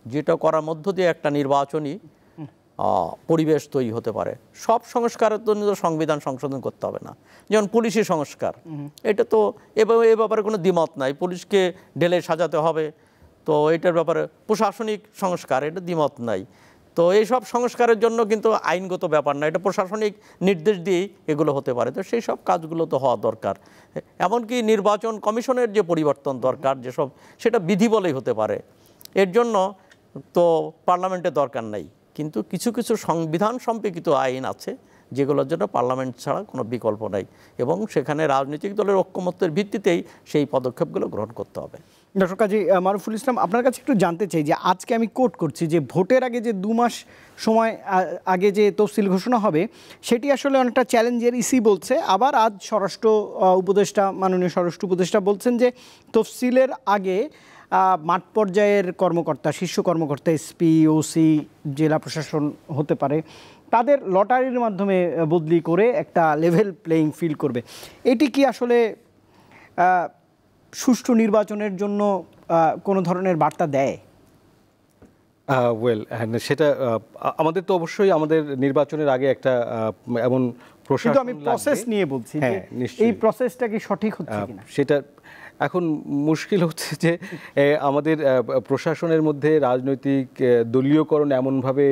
যেটা করার মধ্য দিয়ে একটা নির্বাচনী পরিবেশ তৈরি হতে পারে। সব সংস্কারের জন্য সংবিধান সংশোধন করতে হবে না, যেমন পুলিশি সংস্কার, এটা তো এ ব্যাপারে কোনো দ্বিমত নাই, পুলিশকে ঢেলে সাজাতে হবে, তো এটার ব্যাপারে প্রশাসনিক সংস্কার, এটা দ্বিমত নাই। তো এই সব সংস্কারের জন্য কিন্তু আইনগত ব্যাপার না, এটা প্রশাসনিক নির্দেশ দিয়েই এগুলো হতে পারে। তো সেই সব কাজগুলো তো হওয়া দরকার। এমনকি নির্বাচন কমিশনের যে পরিবর্তন দরকার যেসব, সেটা বিধি বলেই হতে পারে, এর জন্য তো পার্লামেন্টের দরকার নাই। কিন্তু কিছু কিছু সংবিধান সম্পর্কিত আইন আছে যেগুলোর জন্য পার্লামেন্ট ছাড়া কোনো বিকল্প নাই, এবং সেখানে রাজনৈতিক দলের ঐক্যমত্যের ভিত্তিতেই সেই পদক্ষেপগুলো গ্রহণ করতে হবে। ডক্টর কাজী মারুফুল ইসলাম, আপনার কাছে একটু জানতে চাই যে আজকে আমি কোট করছি যে ভোটের আগে যে 2 মাস সময় আগে যে তফসিল ঘোষণা হবে সেটি আসলে অনেকটা চ্যালেঞ্জের, ইসি বলছে। আবার আজ স্বরাষ্ট্র উপদেষ্টা, মাননীয় স্বরাষ্ট্র উপদেষ্টা বলছেন যে তফসিলের আগে মাঠ পর্যায়ের কর্মকর্তা, শীর্ষ কর্মকর্তা, এসপি, ওসি, জেলা প্রশাসন হতে পারে, তাদের লটারির মাধ্যমে বদলি করে একটা লেভেল প্লেয়িং ফিল্ড করবে। এটি কি আসলে সুষ্ঠু নির্বাচনের জন্য কোনো ধরনের বার্তা দেয়? সেটা আমাদের তো অবশ্যই আমাদের নির্বাচনের আগে একটা এমন প্রশাসন, আমি প্রসেস নিয়ে বলছি যে এই প্রসেসটা কি সঠিক হচ্ছে কিনা সেটা এখন মুশকিল হচ্ছে যে আমাদের প্রশাসনের মধ্যে রাজনৈতিক দলীয়করণ এমনভাবে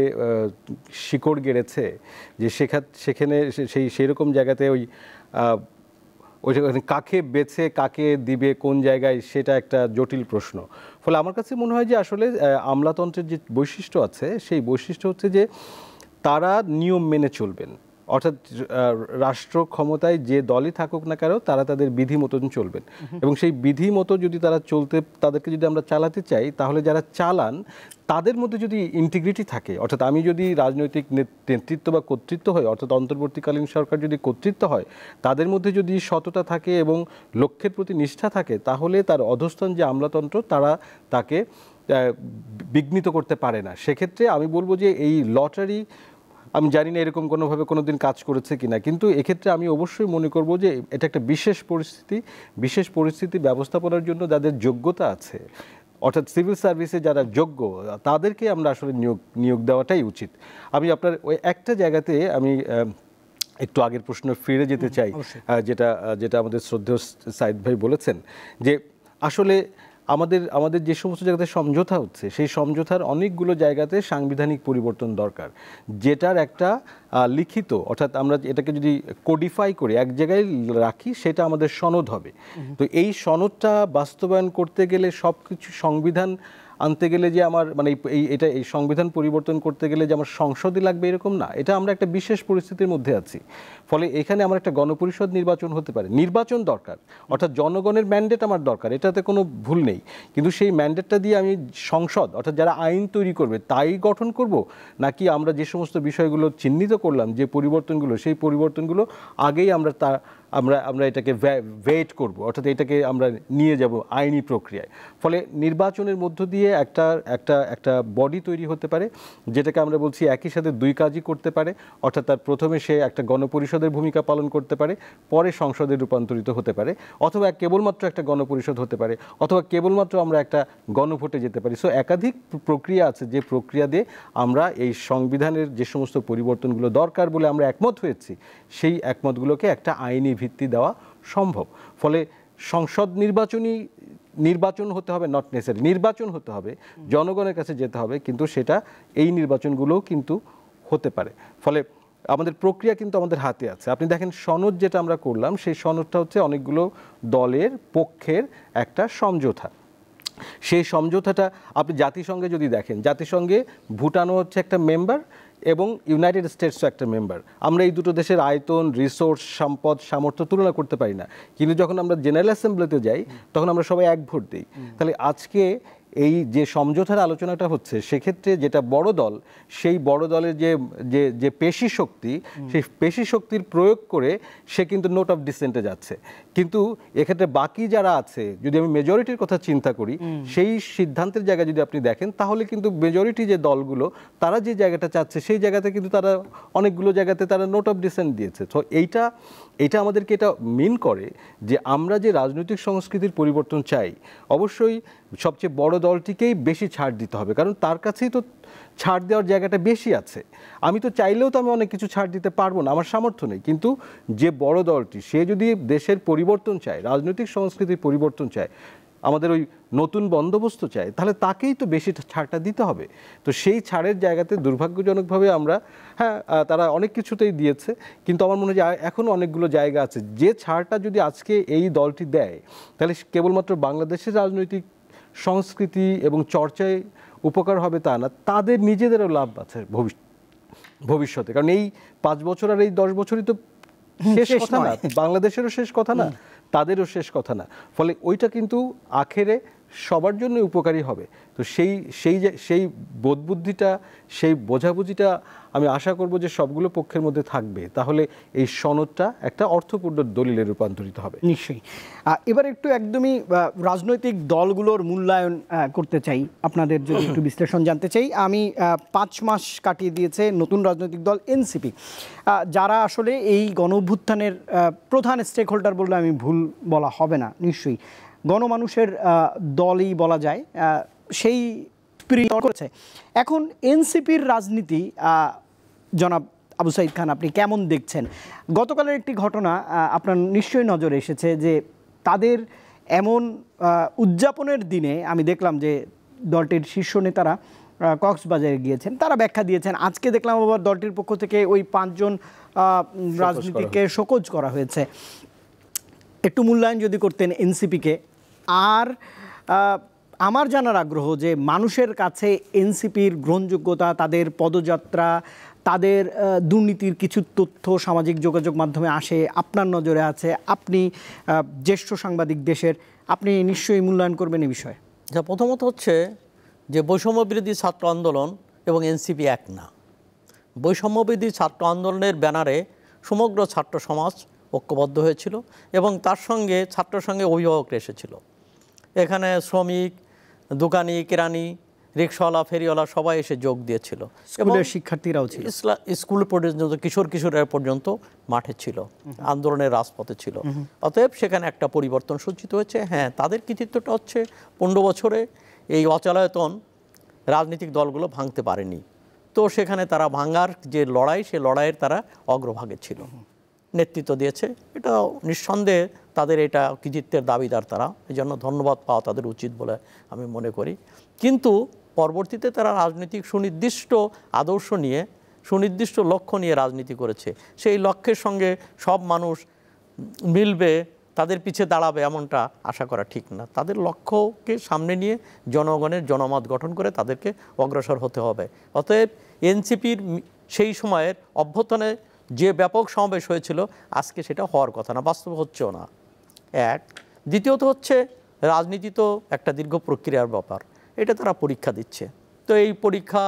শিকড় গেড়েছে যে সেখানে সেই রকম জায়গাতে ওইখানে কাকে বেছে কাকে দিবে কোন জায়গায়, সেটা একটা জটিল প্রশ্ন। ফলে আমার কাছে মনে হয় যে আসলে আমলাতন্ত্রের যে বৈশিষ্ট্য আছে সেই বৈশিষ্ট্য হচ্ছে যে তারা নিয়ম মেনে চলবেন, অর্থাৎ রাষ্ট্র ক্ষমতায় যে দলই থাকুক না কেন তারা তাদের বিধি মতন চলবেন, এবং সেই বিধি মতো যদি তাদেরকে যদি আমরা চালাতে চাই তাহলে যারা চালান তাদের মধ্যে যদি ইন্টিগ্রিটি থাকে, অর্থাৎ আমি যদি রাজনৈতিক নেতৃত্ব বা কর্তৃত্ব হয়, অর্থাৎ অন্তর্বর্তীকালীন সরকার যদি কর্তৃত্ব হয়, তাদের মধ্যে যদি সততা থাকে এবং লক্ষ্যের প্রতি নিষ্ঠা থাকে, তাহলে তার অধস্তন যে আমলাতন্ত্র তারা তাকে বিঘ্নিত করতে পারে না। সেক্ষেত্রে আমি বলবো যে এই লটারি, আমি জানি না এরকম কোনোভাবে কোনো দিন কাজ করেছে কিনা, কিন্তু এক্ষেত্রে আমি অবশ্যই মনে করব যে এটা একটা বিশেষ পরিস্থিতি ব্যবস্থাপনার জন্য যাদের যোগ্যতা আছে, অর্থাৎ সিভিল সার্ভিসে যারা যোগ্য তাদেরকে আমরা আসলে নিয়োগ দেওয়াটাই উচিত। আমি আপনার ওই একটা জায়গাতে আমি একটু আগের প্রশ্ন ফিরে যেতে চাই, যেটা আমাদের শ্রদ্ধেয় সাইদ ভাই বলেছেন যে আসলে আমাদের যে সমস্ত জায়গাতে সমঝোতা হচ্ছে সেই সমঝোতার অনেকগুলো জায়গাতে সাংবিধানিক পরিবর্তন দরকার, যেটার একটা লিখিত, অর্থাৎ আমরা এটাকে যদি কোডিফাই করে এক জায়গায় রাখি সেটা আমাদের সনদ হবে। তো এই সনদটা বাস্তবায়ন করতে গেলে সব কিছু সংবিধান আনতে গেলে যে আমার এই সংবিধান পরিবর্তন করতে গেলে যে আমার সংসদই লাগবে এরকম না, এটা আমরা একটা বিশেষ পরিস্থিতির মধ্যে আছি। ফলে এখানে আমার একটা গণপরিষদ নির্বাচন হতে পারে, নির্বাচন দরকার, অর্থাৎ জনগণের ম্যান্ডেট আমার দরকার, এটাতে কোনো ভুল নেই। কিন্তু সেই ম্যান্ডেটটা দিয়ে আমি সংসদ, অর্থাৎ যারা আইন তৈরি করবে তাই গঠন করব, নাকি আমরা যে সমস্ত বিষয়গুলো চিহ্নিত করলাম যে পরিবর্তনগুলো, সেই পরিবর্তনগুলো আগেই আমরা এটাকে ওয়েট করব, অর্থাৎ এটাকে আমরা নিয়ে যাব আইনি প্রক্রিয়ায়। ফলে নির্বাচনের মধ্য দিয়ে একটা বডি তৈরি হতে পারে, যেটাকে আমরা বলছি একই সাথে দুই কাজই করতে পারে, অর্থাৎ তার প্রথমে সে একটা গণপরিষদের ভূমিকা পালন করতে পারে, পরে সংসদে রূপান্তরিত হতে পারে, অথবা কেবলমাত্র একটা গণপরিষদ হতে পারে, অথবা কেবলমাত্র আমরা একটা গণভোটে যেতে পারি। সো একাধিক প্রক্রিয়া আছে যে প্রক্রিয়া দিয়ে আমরা এই সংবিধানের যে সমস্ত পরিবর্তনগুলো দরকার বলে আমরা একমত হয়েছি সেই একমতগুলোকে একটা আইনি ভিত্তি দেওয়া সম্ভব। ফলে সংসদ নির্বাচন হতে হবে, নট নেসেসারি নির্বাচন হতে হবে, জনগণের কাছে যেতে হবে, কিন্তু সেটা এই নির্বাচনগুলোও কিন্তু হতে পারে। ফলে আমাদের প্রক্রিয়া কিন্তু আমাদের হাতে আছে। আপনি দেখেন সনদ যেটা আমরা করলাম, সেই সনদটা হচ্ছে অনেকগুলো দলের পক্ষের একটা সমঝোতা। সেই সমঝোতাটা আপনি জাতিসংঘে যদি দেখেন, জাতিসংঘে ভুটানও হচ্ছে একটা মেম্বার এবং ইউনাইটেড স্টেটসও একটা মেম্বার। আমরা এই দুটো দেশের আয়তন, রিসোর্স, সম্পদ, সামর্থ্য তুলনা করতে পারি না, কিন্তু যখন আমরা জেনারেল অ্যাসেম্বলিতে যাই তখন আমরা সবাই এক ভোট দিই। তাহলে আজকে এই যে সমঝোতার আলোচনাটা হচ্ছে, সেক্ষেত্রে যেটা বড় দল, সেই বড় দলের যে পেশি শক্তি, সেই পেশি শক্তির প্রয়োগ করে সে কিন্তু নোট অফ ডিসেন্টে যাচ্ছে। কিন্তু এক্ষেত্রে বাকি যারা আছে, যদি আমি মেজরিটির কথা চিন্তা করি, সেই সিদ্ধান্তের জায়গা যদি আপনি দেখেন, তাহলে কিন্তু মেজরিটি যে দলগুলো তারা যে জায়গাটা চাচ্ছে, সেই জায়গাতে কিন্তু তারা অনেকগুলো জায়গাতে তারা নোট অফ ডিসেন্ট দিয়েছে। তো এইটা আমাদেরকে এটা মিন করে যে আমরা যে রাজনৈতিক সংস্কৃতির পরিবর্তন চাই, অবশ্যই সবচেয়ে বড় দলটিকেই বেশি ছাড় দিতে হবে, কারণ তার কাছেই তো ছাড় দেওয়ার জায়গাটা বেশি আছে। আমি তো চাইলেও তো আমি অনেক কিছু ছাড় দিতে পারবো না, আমার সামর্থ্য নেই। কিন্তু যে বড় দলটি, সে যদি দেশের পরিবর্তন চায়, রাজনৈতিক সংস্কৃতির পরিবর্তন চায়, আমাদের ওই নতুন বন্দোবস্ত চাই, তাহলে তাকেই তো বেশি ছাড়টা দিতে হবে। তো সেই ছাড়ের জায়গাতে দুর্ভাগ্যজনকভাবে আমরা, তারা অনেক কিছুতেই দিয়েছে, কিন্তু আমার মনে হয় এখনও অনেকগুলো জায়গা আছে যে ছাড়টা যদি আজকে এই দলটি দেয়, তাহলে কেবলমাত্র বাংলাদেশের রাজনৈতিক সংস্কৃতি এবং চর্চায় উপকার হবে তা না, তাদের নিজেদেরও লাভ আছে ভবিষ্যতে। কারণ এই 5 বছর আর এই 10 বছরই তো শেষ কথা না, বাংলাদেশেরও শেষ কথা না, তাদেরও শেষ কথা না। ফলে ওইটা কিন্তু আখেরে সবার জন্য উপকারী হবে। তো সেই বোধবুদ্ধিটা, সেই বোঝাবুঝিটা আমি আশা করব যে সবগুলো পক্ষের মধ্যে থাকবে, তাহলে এই সনদটা একটা অর্থপূর্ণ দলিলে রূপান্তরিত হবে। নিশ্চয়ই। এবার একটু একদমই রাজনৈতিক দলগুলোর মূল্যায়ন করতে চাই, আপনাদের যদি একটু বিশ্লেষণ জানতে চাই। আমি 5 মাস কাটিয়ে দিয়েছে নতুন রাজনৈতিক দল এনসিপি, যারা আসলে এই গণঅভ্যুত্থানের প্রধান স্টেক হোল্ডার বললে আমি ভুল বলা হবে না, নিশ্চয়ই গণমানুষের দলই বলা যায়, সেই স্পিরিট করেছে। এখন এনসিপির রাজনীতি জনাব আবু সাঈদ খান, আপনি কেমন দেখছেন? গতকালের একটি ঘটনা আপনার নিশ্চয়ই নজরে এসেছে যে তাদের এমন উদযাপনের দিনে আমি দেখলাম যে দলটির শীর্ষ নেতারা কক্সবাজারে গিয়েছেন, তারা ব্যাখ্যা দিয়েছেন। আজকে দেখলাম আবার দলটির পক্ষ থেকে ওই 5 জন রাজনীতিককে শোকজ করা হয়েছে। একটু মূল্যায়ন যদি করতেন এনসিপিকে। আর আমার জানার আগ্রহ যে মানুষের কাছে এনসিপির গ্রহণযোগ্যতা, তাদের পদযাত্রা, তাদের দুর্নীতির কিছু তথ্য সামাজিক যোগাযোগ মাধ্যমে আসে, আপনার নজরে আছে, আপনি জ্যেষ্ঠ সাংবাদিক দেশের, আপনি নিশ্চয়ই মূল্যায়ন করবেন এই বিষয়ে। যা প্রথমত হচ্ছে যে বৈষম্য বিরোধী ছাত্র আন্দোলন এবং এনসিপি এক না। বৈষম্য বিরোধী ছাত্র আন্দোলনের ব্যানারে সমগ্র ছাত্র সমাজ ঐক্যবদ্ধ হয়েছিল এবং তার সঙ্গে ছাত্রের সঙ্গে অভিভাবকরা এসেছিল। এখানে শ্রমিক, দোকানি, কেরানি, রিক্সাওয়ালা, ফেরিওয়ালা সবাই এসে যোগ দিয়েছিল। স্কুলের শিক্ষার্থীরাও ছিল, স্কুল পর্যন্ত, কিশোরের পর্যন্ত মাঠে ছিল, আন্দোলনের রাজপথে ছিল। অতএব সেখানে একটা পরিবর্তন সূচিত হয়েছে। হ্যাঁ, তাদের কৃতিত্বটা হচ্ছে 15 বছরে এই অচলায়তন রাজনৈতিক দলগুলো ভাঙতে পারেনি। তো সেখানে তারা ভাঙার যে লড়াই, সে লড়াইয়ের তারা অগ্রভাগে ছিল, নেতৃত্ব দিয়েছে। এটা নিঃসন্দেহে তাদের এটা কৃতিত্বের দাবিদার তারা, এই জন্য ধন্যবাদ পাওয়া তাদের উচিত বলে আমি মনে করি। কিন্তু পরবর্তীতে তারা রাজনৈতিক সুনির্দিষ্ট আদর্শ নিয়ে, সুনির্দিষ্ট লক্ষ্য নিয়ে রাজনীতি করেছে। সেই লক্ষ্যের সঙ্গে সব মানুষ মিলবে, তাদের পিছে দাঁড়াবে, এমনটা আশা করা ঠিক না। তাদের লক্ষ্যকে সামনে নিয়ে জনগণের জনমত গঠন করে তাদেরকে অগ্রসর হতে হবে। অতএব এনসিপির সেই সময়ের অভ্যুত্থানে যে ব্যাপক সমাবেশ হয়েছিল, আজকে সেটা হওয়ার কথা না, বাস্তবে হচ্ছেও না। এক। দ্বিতীয়ত হচ্ছে রাজনীতি তো একটা দীর্ঘ প্রক্রিয়ার ব্যাপার, এটা তারা পরীক্ষা দিচ্ছে। তো এই পরীক্ষা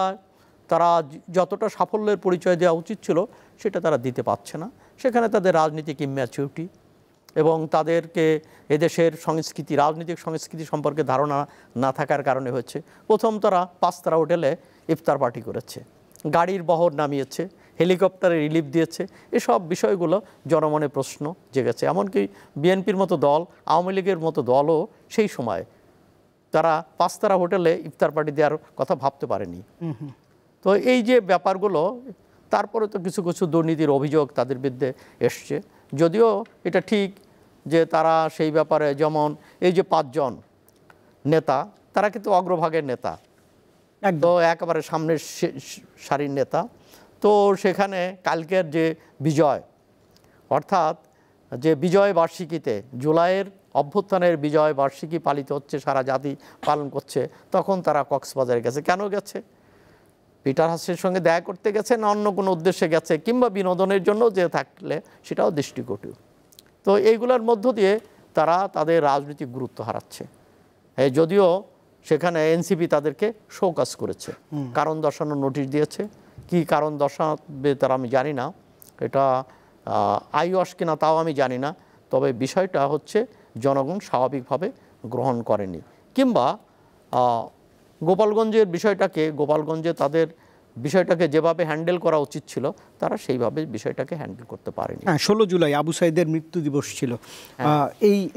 তারা যতটা সাফল্যের পরিচয় দেওয়া উচিত ছিল সেটা তারা দিতে পারছে না। সেখানে তাদের রাজনীতিক ইম্যাচিউরিটি এবং তাদেরকে এদেশের সংস্কৃতি, রাজনৈতিক সংস্কৃতি সম্পর্কে ধারণা না থাকার কারণে হচ্ছে। প্রথম তারা 5 তারা হোটেলে ইফতার পার্টি করেছে, গাড়ির বহর নামিয়েছে, হেলিকপ্টারে রিলিফ দিয়েছে। এসব বিষয়গুলো জনমনে প্রশ্ন জেগেছে। এমনকি বিএনপির মতো দল, আওয়ামী লীগের মতো দলও সেই সময় তারা 5 তারা হোটেলে ইফতার পার্টি দেওয়ার কথা ভাবতে পারেনি। তো এই যে ব্যাপারগুলো, তারপরে তো কিছু কিছু দুর্নীতির অভিযোগ তাদের বিরুদ্ধে এসছে। যদিও এটা ঠিক যে তারা সেই ব্যাপারে, যেমন এই যে 5 জন নেতা, তারা কিন্তু অগ্রভাগের নেতা, তো একেবারে সামনের সারির নেতা। তো সেখানে কালকের যে বিজয়, অর্থাৎ যে বিজয় বার্ষিকীতে, জুলাইয়ের অভ্যুত্থানের বিজয় বার্ষিকী পালিত হচ্ছে, সারা জাতি পালন করছে, তখন তারা কক্সবাজারে গেছে। কেন গেছে? পিটার হাসের সঙ্গে দেখা করতে গেছে, না অন্য কোনো উদ্দেশ্যে গেছে, কিংবা বিনোদনের জন্য যে থাকলে সেটাও দৃষ্টিকটু। তো এইগুলোর মধ্য দিয়ে তারা তাদের রাজনৈতিক গুরুত্ব হারাচ্ছে। যদিও সেখানে এনসিপি তাদেরকে শোকজ করেছে, কারণ দর্শানোর নোটিশ দিয়েছে। কি কারণ দর্শাবে তারা আমি জানি না, এটা আইওয়াস কিনা তাও আমি জানি না। তবে বিষয়টা হচ্ছে জনগণ স্বাভাবিকভাবে গ্রহণ করেনি, কিংবা গোপালগঞ্জের গোপালগঞ্জে তাদের বিষয়টাকে যেভাবে হ্যান্ডেল করা উচিত ছিল, তারা বিষয়টাকে হ্যান্ডেল করতে পারেনি। 16 জুলাই আবু সাইদের মৃত্যু দিবস ছিল,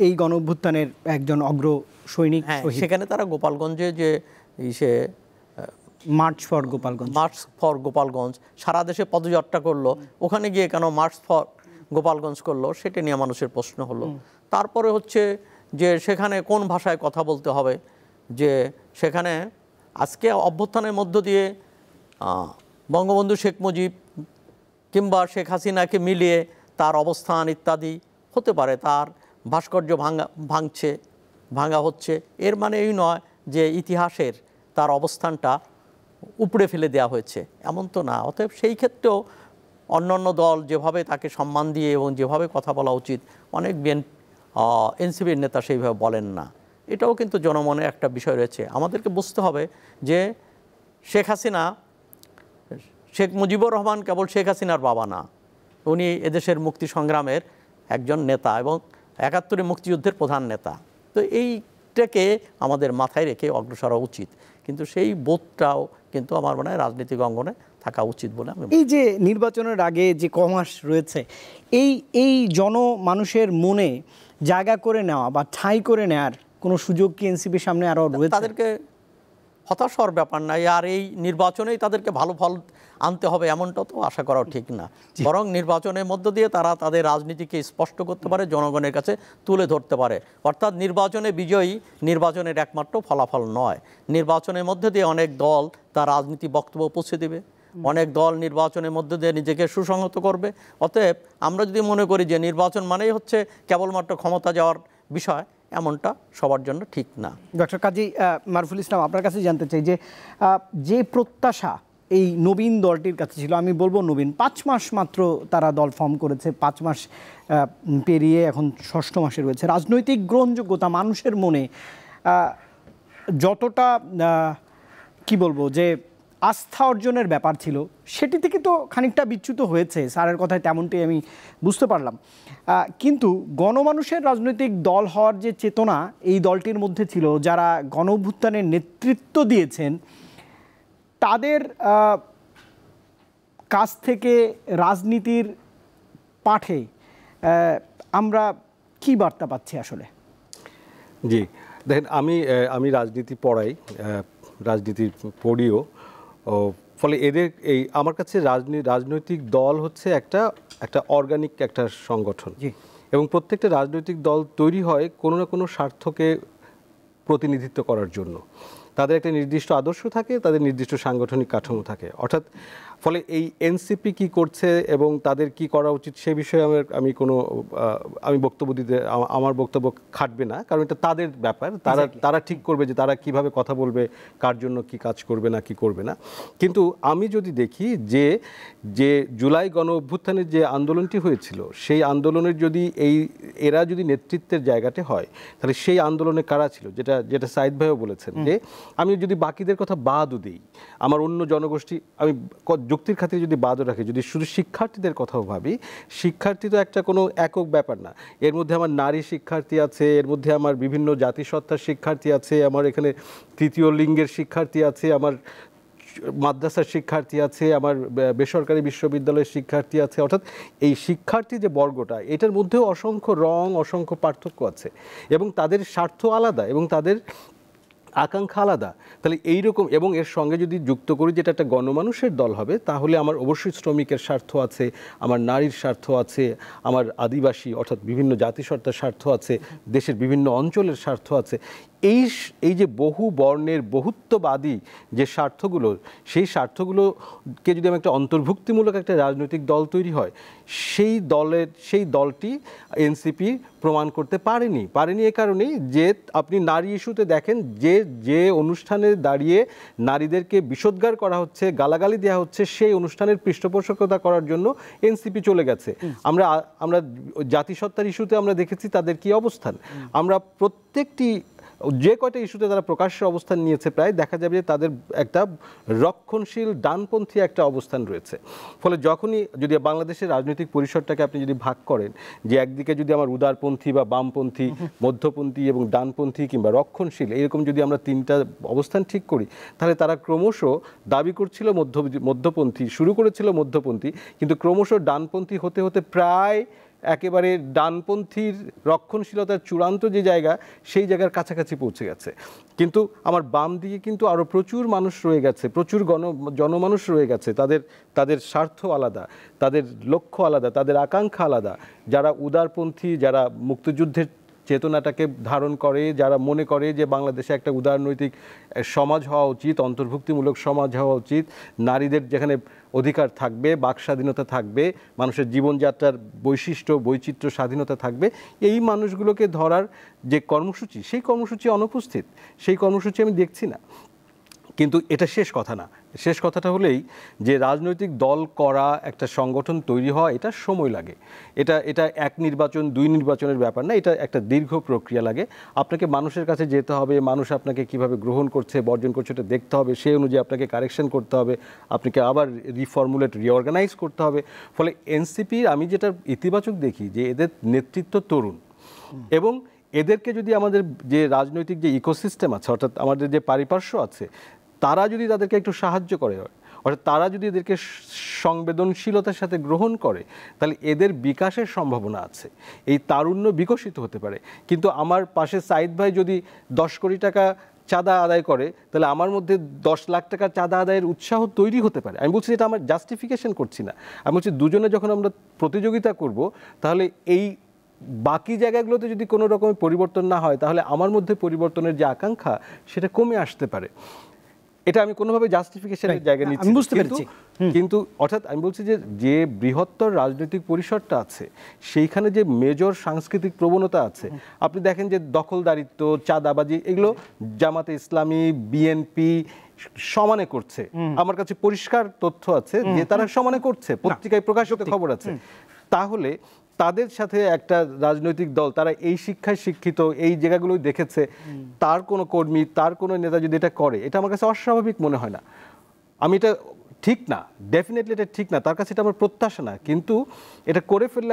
এই গণঅভ্যুত্থানের একজন অগ্র সৈনিক। সেখানে তারা গোপালগঞ্জে যে মার্চ ফর গোপালগঞ্জ সারা দেশে পদযাত্রা করলো, ওখানে গিয়ে কেন মার্চ ফর গোপালগঞ্জ করলো, সেটা নিয়ে মানুষের প্রশ্ন হলো। তারপরে হচ্ছে যে সেখানে কোন ভাষায় কথা বলতে হবে, যে সেখানে আজকে অভ্যুত্থানের মধ্য দিয়ে বঙ্গবন্ধু শেখ মুজিব কিংবা শেখ হাসিনাকে মিলিয়ে তার অবস্থান ইত্যাদি হতে পারে, তার ভাস্কর্য ভাঙা হচ্ছে। এর মানে এই নয় যে ইতিহাসের তার অবস্থানটা উপড়ে ফেলে দেওয়া হয়েছে, এমন তো না। অতএব সেই ক্ষেত্রেও অন্যান্য দল যেভাবে তাকে সম্মান দিয়ে এবং যেভাবে কথা বলা উচিত, অনেক এনসিপির নেতা সেইভাবে বলেন না। এটাও কিন্তু জনমনে একটা বিষয় রয়েছে। আমাদেরকে বুঝতে হবে যে শেখ মুজিবুর রহমান কেবল শেখ হাসিনার বাবা না, উনি এদেশের মুক্তি সংগ্রামের একজন নেতা এবং 71 মুক্তিযুদ্ধের প্রধান নেতা। তো এইটাকে আমাদের মাথায় রেখে অগ্রসর হওয়া উচিত, কিন্তু সেই বোধটাও কিন্তু আমার মনে হয় রাজনৈতিক অঙ্গনে থাকা উচিত বলে আমি। এই যে নির্বাচনের আগে যে কমাস রয়েছে, এই জনমানুষের মনে জায়গা করে নেওয়া বা ঠাঁই করে নেওয়ার কোনো সুযোগ কি এনসিপির সামনে আরও রয়েছে? তাদেরকে হতাশ হওয়ার ব্যাপার নাই, আর এই নির্বাচনেই তাদেরকে ভালো ফল আনতে হবে এমনটা তো আশা করাও ঠিক না। বরং নির্বাচনের মধ্য দিয়ে তারা তাদের রাজনীতিকে স্পষ্ট করতে পারে, জনগণের কাছে তুলে ধরতে পারে। অর্থাৎ নির্বাচনে বিজয়ী নির্বাচনের একমাত্র ফলাফল নয়, নির্বাচনের মধ্যে দিয়ে অনেক দল তার রাজনীতি বক্তব্য পৌঁছে দেবে, অনেক দল নির্বাচনের মধ্যে দিয়ে নিজেকে সুসংহত করবে। অতএব আমরা যদি মনে করি যে নির্বাচন মানেই হচ্ছে কেবলমাত্র ক্ষমতা যাওয়ার বিষয়, এমনটা সবার জন্য ঠিক না। ডক্টর কাজী মারুফুল ইসলাম, আপনার কাছে জানতে চাই যে প্রত্যাশা এই নবীন দলটির কাছে ছিল, আমি বলবো নবীন, 5 মাস মাত্র তারা দল ফর্ম করেছে, 5 মাস পেরিয়ে এখন 6ষ্ঠ মাসে রয়েছে। রাজনৈতিক গ্রহণযোগ্যতা মানুষের মনে যতটা কি বলবো যে আস্থা অর্জনের ব্যাপার ছিল, সেটি থেকে তো খানিকটা বিচ্যুত হয়েছে, স্যারের কথায় তেমনটি আমি বুঝতে পারলাম। কিন্তু গণমানুষের রাজনৈতিক দল হওয়ার যে চেতনা এই দলটির মধ্যে ছিল, যারা গণঅভ্যুত্থানের নেতৃত্ব দিয়েছেন, তাদের কাছ থেকে রাজনীতির পাঠে আমরা কি বার্তা পাচ্ছি আসলে? জি দেখেন, আমি রাজনীতি পড়িও, ফলে এদের আমার কাছে রাজনৈতিক দল হচ্ছে একটা অর্গানিক একটা সংগঠন, এবং প্রত্যেকটা রাজনৈতিক দল তৈরি হয় কোনো না কোনো স্বার্থকে প্রতিনিধিত্ব করার জন্য। তাদের একটা নির্দিষ্ট আদর্শ থাকে, তাদের নির্দিষ্ট সাংগঠনিক কাঠামো থাকে। অর্থাৎ ফলে এই এনসিপি কি করছে এবং তাদের কি করা উচিত সে বিষয়ে আমি বক্তব্য দিতে, আমার বক্তব্য খাটবে না, কারণ এটা তাদের ব্যাপার। তারা ঠিক করবে যে তারা কিভাবে কথা বলবে, কার জন্য কি কাজ করবে না কি করবে না। কিন্তু আমি যদি দেখি যে জুলাই গণ অভ্যুত্থানের যে আন্দোলনটি হয়েছিল, সেই আন্দোলনের যদি এরা যদি নেতৃত্বের জায়গাতে হয়, তাহলে সেই আন্দোলনে কারা ছিল, যেটা সাইদ ভাইও বলেছেন, যে আমি যদি বাকিদের কথা বাদও দিই, আমার অন্য জনগোষ্ঠী আমি যুক্তির খাতিরে যদি বাদও রাখি, যদি শুধু শিক্ষার্থীদের কথাও ভাবি, শিক্ষার্থী তো একটা কোনো একক ব্যাপার না। এর মধ্যে আমার নারী শিক্ষার্থী আছে, এর মধ্যে আমার বিভিন্ন জাতিসত্তার শিক্ষার্থী আছে, আমার এখানে তৃতীয় লিঙ্গের শিক্ষার্থী আছে, আমার মাদ্রাসার শিক্ষার্থী আছে, আমার বেসরকারি বিশ্ববিদ্যালয়ের শিক্ষার্থী আছে। অর্থাৎ এই শিক্ষার্থী যে বর্গটা, এটার মধ্যেও অসংখ্য রং, অসংখ্য পার্থক্য আছে, এবং তাদের স্বার্থ আলাদা, এবং আকাঙ্ক্ষা আলাদা। তাহলে এইরকম, এবং এর সঙ্গে যদি যুক্ত করি যেটা একটা গণমানুষের দল হবে, তাহলে আমার অবশ্যই শ্রমিকের স্বার্থ আছে, আমার নারীর স্বার্থ আছে, আমার আদিবাসী অর্থাৎ বিভিন্ন জাতিসত্তার স্বার্থ আছে, দেশের বিভিন্ন অঞ্চলের স্বার্থ আছে। এই যে বহু বর্ণের বহুত্ববাদী যে স্বার্থগুলো, সেই স্বার্থগুলোকে যদি আমি একটা অন্তর্ভুক্তিমূলক একটা রাজনৈতিক দল তৈরি হয়, সেই দলটি এনসিপি প্রমাণ করতে পারেনি এ কারণেই যে আপনি নারী ইস্যুতে দেখেন যে অনুষ্ঠানে দাঁড়িয়ে নারীদেরকে বিষোদ্গার করা হচ্ছে, গালাগালি দেওয়া হচ্ছে, সেই অনুষ্ঠানের পৃষ্ঠপোষকতা করার জন্য এনসিপি চলে গেছে। আমরা জাতিসত্তার ইস্যুতে আমরা দেখেছি তাদের কি অবস্থান। আমরা প্রত্যেকটি যে কয়টা ইস্যুতে তারা প্রকাশ্য অবস্থান নিয়েছে, প্রায় দেখা যাবে যে তাদের একটা রক্ষণশীল ডানপন্থী একটা অবস্থান রয়েছে। ফলে যখনই যদি বাংলাদেশের রাজনৈতিক পরিসরটাকে আপনি যদি ভাগ করেন, যে একদিকে যদি আমার উদারপন্থী বা বামপন্থী, মধ্যপন্থী এবং ডানপন্থী কিংবা রক্ষণশীল, এরকম যদি আমরা তিনটা অবস্থান ঠিক করি, তাহলে তারা ক্রমশ দাবি করছিল মধ্যপন্থী, শুরু করেছিল মধ্যপন্থী, কিন্তু ক্রমশ ডানপন্থী হতে হতে প্রায় একেবারে ডানপন্থীর রক্ষণশীলতার চূড়ান্ত যে জায়গা, সেই জায়গার কাছাকাছি পৌঁছে গেছে। কিন্তু আমার বাম দিকে কিন্তু আরও প্রচুর মানুষ রয়ে গেছে, প্রচুর জনমানুষ রয়ে গেছে, তাদের স্বার্থ আলাদা, তাদের লক্ষ্য আলাদা, তাদের আকাঙ্ক্ষা আলাদা, যারা উদারপন্থী, যারা মুক্তিযুদ্ধের চেতনাটাকে ধারণ করে, যারা মনে করে যে বাংলাদেশে একটা উদারনৈতিক সমাজ হওয়া উচিত, অন্তর্ভুক্তিমূলক সমাজ হওয়া উচিত, নারীদের যেখানে অধিকার থাকবে, বাক স্বাধীনতা থাকবে, মানুষের জীবনযাত্রার বৈশিষ্ট্য বৈচিত্র্য স্বাধীনতা থাকবে, এই মানুষগুলোকে ধরার যে কর্মসূচি, সেই কর্মসূচি অনুপস্থিত, সেই কর্মসূচি আমি দেখছি না। কিন্তু এটা শেষ কথা না। শেষ কথাটা হলেই যে রাজনৈতিক দল করা, একটা সংগঠন তৈরি হওয়া, এটা সময় লাগে। এটা এক নির্বাচন, দুই নির্বাচনের ব্যাপার না, এটা একটা দীর্ঘ প্রক্রিয়া লাগে। আপনাকে মানুষের কাছে যেতে হবে, মানুষ আপনাকে কিভাবে গ্রহণ করছে, বর্জন করছে, এটা দেখতে হবে, সেই অনুযায়ী আপনাকে কারেকশন করতে হবে, আপনাকে আবার রিঅর্গানাইজ করতে হবে। ফলে এনসিপির আমি যেটা ইতিবাচক দেখি, যে এদের নেতৃত্ব তরুণ, এবং এদেরকে যদি আমাদের যে রাজনৈতিক যে ইকোসিস্টেম আছে, অর্থাৎ আমাদের যে পারিপার্শ্ব আছে, তারা যদি তাদেরকে একটু সাহায্য করে, অর্থাৎ তারা যদি এদেরকে সংবেদনশীলতার সাথে গ্রহণ করে, তাহলে এদের বিকাশের সম্ভাবনা আছে, এই তারুণ্য বিকশিত হতে পারে। কিন্তু আমার পাশে সাইদ ভাই যদি 10 কোটি টাকা চাঁদা আদায় করে, তাহলে আমার মধ্যে 10 লাখ টাকার চাঁদা আদায়ের উৎসাহ তৈরি হতে পারে। আমি বলছি এটা আমার জাস্টিফিকেশন করছি না, আমি বলছি দুজনে যখন আমরা প্রতিযোগিতা করব, তাহলে এই বাকি জায়গাগুলোতে যদি কোনো রকমের পরিবর্তন না হয়, তাহলে আমার মধ্যে পরিবর্তনের যে আকাঙ্ক্ষা, সেটা কমে আসতে পারে। এটা আমি কোনোভাবে জাস্টিফিকেশনের জায়গা নিচ্ছি, কিন্তু অর্থাৎ আমি বলছি যে বৃহত্তর রাজনৈতিক পরিসরটা আছে, সেইখানে যে মেজর সাংস্কৃতিক প্রবণতা আছে, আপনি দেখেন যে দখলদারিত্ব, চাঁদাবাজি, এগুলো জামাতে ইসলামী, বিএনপি সমানে করছে। আমার কাছে পরিষ্কার তথ্য আছে যে তারা সমানে করছে, পত্রিকায় প্রকাশিত খবর আছে। তাহলে তাদের সাথে একটা রাজনৈতিক দল, তারা এই শিক্ষায় শিক্ষিত, এই জায়গাগুলোই দেখেছে, তার কোনো কর্মী, তার কোনো নেতা যদি এটা করে, এটা আমার কাছে অস্বাভাবিক মনে হয় না। আমি এটা ঠিক না, ডেফিনেটলি এটা ঠিক না, তার কাছে এটা আমার প্রত্যাশা না, কিন্তু এটা করে ফেললে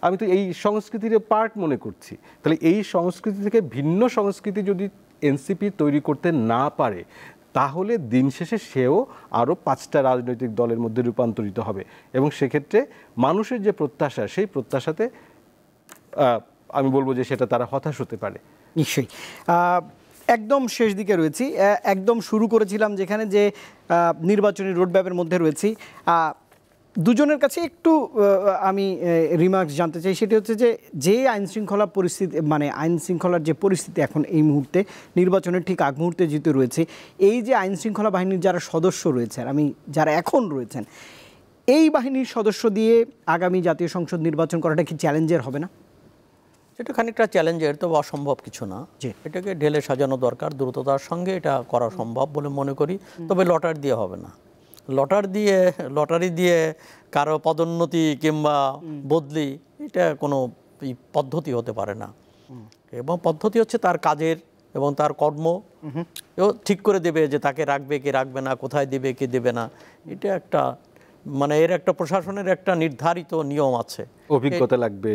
আমি তো এই সংস্কৃতির পার্ট মনে করছি। তাহলে এই সংস্কৃতি থেকে ভিন্ন সংস্কৃতি যদি এনসিপি তৈরি করতে না পারে, তাহলে দিন শেষে সেও আরও 5টা রাজনৈতিক দলের মধ্যে রূপান্তরিত হবে, এবং সেক্ষেত্রে মানুষের যে প্রত্যাশা, সেই প্রত্যাশাতে আমি বলবো যে সেটা তারা হতাশ হতে পারে। নিশ্চয়ই। একদম শেষ দিকে রয়েছি, একদম শুরু করেছিলাম যেখানে যে নির্বাচনী রোডম্যাপের মধ্যে রয়েছি। দুজনের কাছে একটু আমি রিমার্কস জানতে চাই, সেটি হচ্ছে যে আইনশৃঙ্খলা পরিস্থিতি, মানে আইনশৃঙ্খলার যে পরিস্থিতি এখন এই মুহূর্তে, নির্বাচনের ঠিক আগ মুহূর্তে যেতে রয়েছে, এই যে আইনশৃঙ্খলা বাহিনীর যারা সদস্য রয়েছেন, যারা এখন রয়েছেন, এই বাহিনীর সদস্য দিয়ে আগামী জাতীয় সংসদ নির্বাচন করাটা কি চ্যালেঞ্জের হবে না? এটা খানিকটা চ্যালেঞ্জের, তবে অসম্ভব কিছু না। এটাকে ঢেলে সাজানো দরকার, দ্রুততার সঙ্গে এটা করা সম্ভব বলে মনে করি। তবে লটারি দিয়ে হবে না, লটারি দিয়ে কারো পদোন্নতি কিংবা বদলি, এটা কোনো পদ্ধতি হতে পারে না। এবং পদ্ধতি হচ্ছে তার কাজের এবং তার কর্ম ঠিক করে দেবে যে তাকে রাখবে কে রাখবে না, কোথায় দেবে কে দেবে না। এটা একটা এর একটা প্রশাসনের একটা নির্ধারিত নিয়ম আছে, অভিজ্ঞতা লাগবে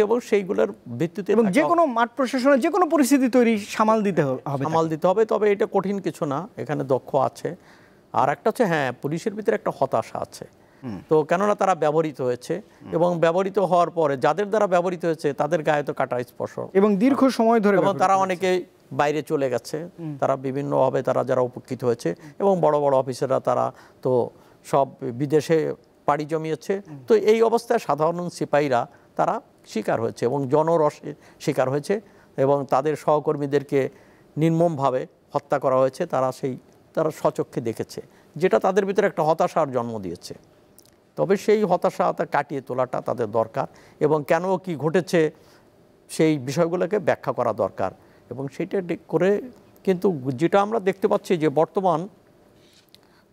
এবং সেইগুলোর ভিত্তিতে এবং যে কোনো মাঠ প্রশাসনের যে কোনো পরিস্থিতি তৈরি সামাল দিতে হবে। তবে এটা কঠিন কিছু না, এখানে দক্ষ আছে। আর একটা হচ্ছে, হ্যাঁ, পুলিশের ভিতরে একটা হতাশা আছে, তো কেননা তারা ব্যবহৃত হয়েছে, এবং ব্যবহৃত হওয়ার পরে যাদের দ্বারা ব্যবহৃত হয়েছে তাদের গায়ে তো কাটা স্পর্শ, এবং দীর্ঘ সময় ধরে, এবং তারা অনেকে বাইরে চলে গেছে, তারা বিভিন্নভাবে তারা যারা উপকৃত হয়েছে, এবং বড় বড় অফিসাররা তারা তো সব বিদেশে পাড়ি জমিয়েছে। তো এই অবস্থায় সাধারণ সিপাহীরা তারা শিকার হয়েছে এবং জনরসে শিকার হয়েছে, এবং তাদের সহকর্মীদেরকে নির্মমভাবে হত্যা করা হয়েছে। তারা স্বচক্ষে দেখেছে, যেটা তাদের ভিতরে একটা হতাশার জন্ম দিয়েছে। তবে সেই হতাশাটা কাটিয়ে তোলাটা তাদের দরকার, এবং কেন কি ঘটেছে সেই বিষয়গুলোকে ব্যাখ্যা করা দরকার, এবং সেইটা করে। কিন্তু যেটা আমরা দেখতে পাচ্ছি যে বর্তমান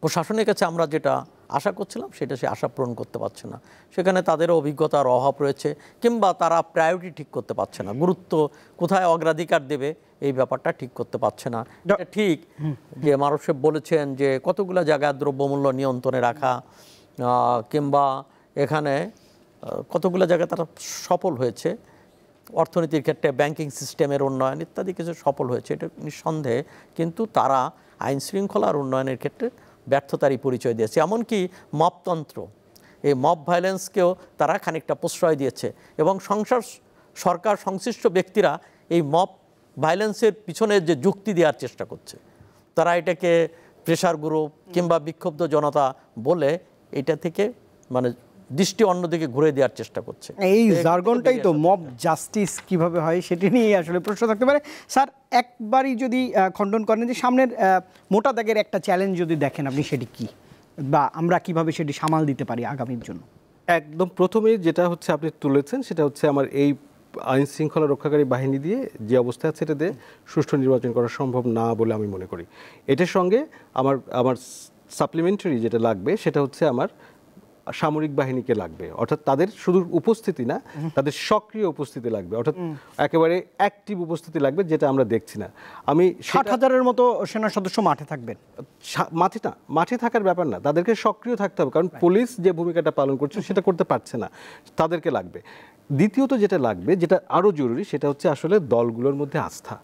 প্রশাসনের কাছে আমরা যেটা আশা করছিলাম সেটা সে আশা পূরণ করতে পারছে না। সেখানে তাদেরও অভিজ্ঞতার অভাব রয়েছে, কিংবা তারা প্রায়োরিটি ঠিক করতে পারছে না, গুরুত্ব কোথায় অগ্রাধিকার দেবে এই ব্যাপারটা ঠিক করতে পারছে না। এটা ঠিক যে মারুফ সাহেব বলেছেন যে কতগুলো জায়গায় দ্রব্যমূল্য নিয়ন্ত্রণে রাখা, কিংবা এখানে কতগুলো জায়গায় তারা সফল হয়েছে, অর্থনীতির ক্ষেত্রে ব্যাংকিং সিস্টেমের উন্নয়ন ইত্যাদি কিছু সফল হয়েছে, এটা নিঃসন্দেহে। কিন্তু তারা আইন শৃঙ্খলার উন্নয়নের ক্ষেত্রে ব্যর্থতারই পরিচয় দিয়েছে। এমনকি মবতন্ত্র, এই মব ভায়োলেন্সকেও তারা খানিকটা প্রশ্রয় দিয়েছে, এবং সরকার সংশ্লিষ্ট ব্যক্তিরা এই মব ভায়োলেন্সের পিছনে যে যুক্তি দেওয়ার চেষ্টা করছে, তারা এটাকে প্রেসার গ্রুপ কিংবা বিক্ষুব্ধ জনতা বলে এটা থেকে মানে দৃষ্টি অন্যদিকে ঘুরে দেওয়ার চেষ্টা করছে। এই জার্গনটাই তো মব জাস্টিস কিভাবে হয় সেটি নিয়ে আসলে প্রশ্ন থাকতে পারে। স্যার, একবারই যদি খণ্ডন করেন যে সামনের মোটা দাগের একটা চ্যালেঞ্জ যদি দেখেন আপনি, সেটি কি, বা আমরা কিভাবে সেটি সামাল দিতে পারি আগামীর জন্য? একদম প্রথমে যেটা হচ্ছে আপনি তুলেছেন সেটা হচ্ছে আমার এই আইন শৃঙ্খলা রক্ষাকারী বাহিনী দিয়ে যে অবস্থা আছে এটাতে সুষ্ঠু নির্বাচন করা সম্ভব না বলে আমি মনে করি। এটার সঙ্গে আমার সাপ্লিমেন্টারি যেটা লাগবে সেটা হচ্ছে আমার সামরিক বাহিনীকে লাগবে, অর্থাৎ তাদের শুধু উপস্থিতি না, তাদের সক্রিয় উপস্থিতি লাগবে, অর্থাৎ একেবারে অ্যাক্টিভ উপস্থিতি লাগবে, যেটা আমরা দেখছি না। আমি 60,000-এর মতো সেনা সদস্য মাঠে থাকবেন, মাঠে থাকার ব্যাপার না, তাদেরকে সক্রিয় থাকতে হবে, কারণ পুলিশ যে ভূমিকাটা পালন করছে সেটা করতে পারছে না, তাদেরকে লাগবে। দ্বিতীয়ত যেটা লাগবে, যেটা আরও জরুরি, সেটা হচ্ছে আসলে দলগুলোর মধ্যে আস্থা।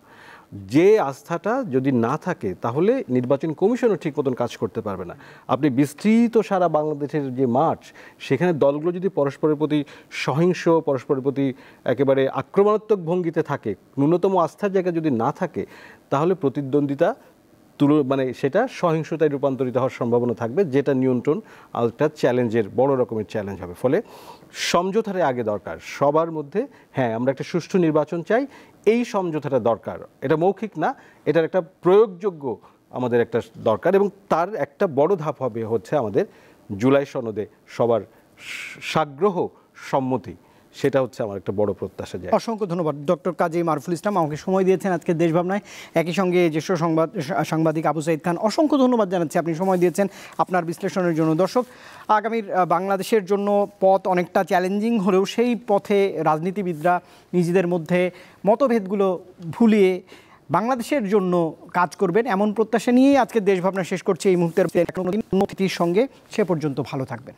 যে আস্থাটা যদি না থাকে তাহলে নির্বাচন কমিশনও ঠিক মতন কাজ করতে পারবে না। আপনি বিস্তৃত সারা বাংলাদেশের যে মাঠ, সেখানে দলগুলো যদি পরস্পরের প্রতি সহিংস, পরস্পরের প্রতি একেবারে আক্রমণাত্মক ভঙ্গিতে থাকে, ন্যূনতম আস্থার জায়গা যদি না থাকে, তাহলে প্রতিদ্বন্দ্বিতা মানে সেটা সহিংসতায় রূপান্তরিত হওয়ার সম্ভাবনা থাকবে, যেটা নিয়ন্ত্রণ একটা চ্যালেঞ্জের বড় রকমের চ্যালেঞ্জ হবে। ফলে সমঝোতার আগে দরকার সবার মধ্যে, হ্যাঁ আমরা একটা সুষ্ঠু নির্বাচন চাই, এই সমঝোতাটা দরকার, এটা মৌখিক না, এটার একটা প্রয়োগযোগ্য আমাদের একটা দরকার, এবং তার একটা বড় ধাপ হবে হচ্ছে আমাদের জুলাই সনদে সবার সাগ্রহ সম্মতি, সেটা হচ্ছে আমার একটা বড় প্রত্যাশা। যায়। অসংখ্য ধন্যবাদ ডক্টর কাজী মারুফুল ইসলাম, আমাকে সময় দিয়েছেন আজকে দেশ ভাবনায়। একই সঙ্গে জ্যেষ্ঠ সাংবাদিক আবু সাইদ খান, অসংখ্য ধন্যবাদ জানাচ্ছি, আপনি সময় দিয়েছেন আপনার বিশ্লেষণের জন্য। দর্শক, আগামীর বাংলাদেশের জন্য পথ অনেকটা চ্যালেঞ্জিং হলেও সেই পথে রাজনীতিবিদরা নিজেদের মধ্যে মতভেদগুলো ভুলিয়ে বাংলাদেশের জন্য কাজ করবেন, এমন প্রত্যাশা নিয়েই আজকে দেশ ভাবনা শেষ করছে এই মুহূর্তের অতিথির সঙ্গে। সে পর্যন্ত ভালো থাকবেন।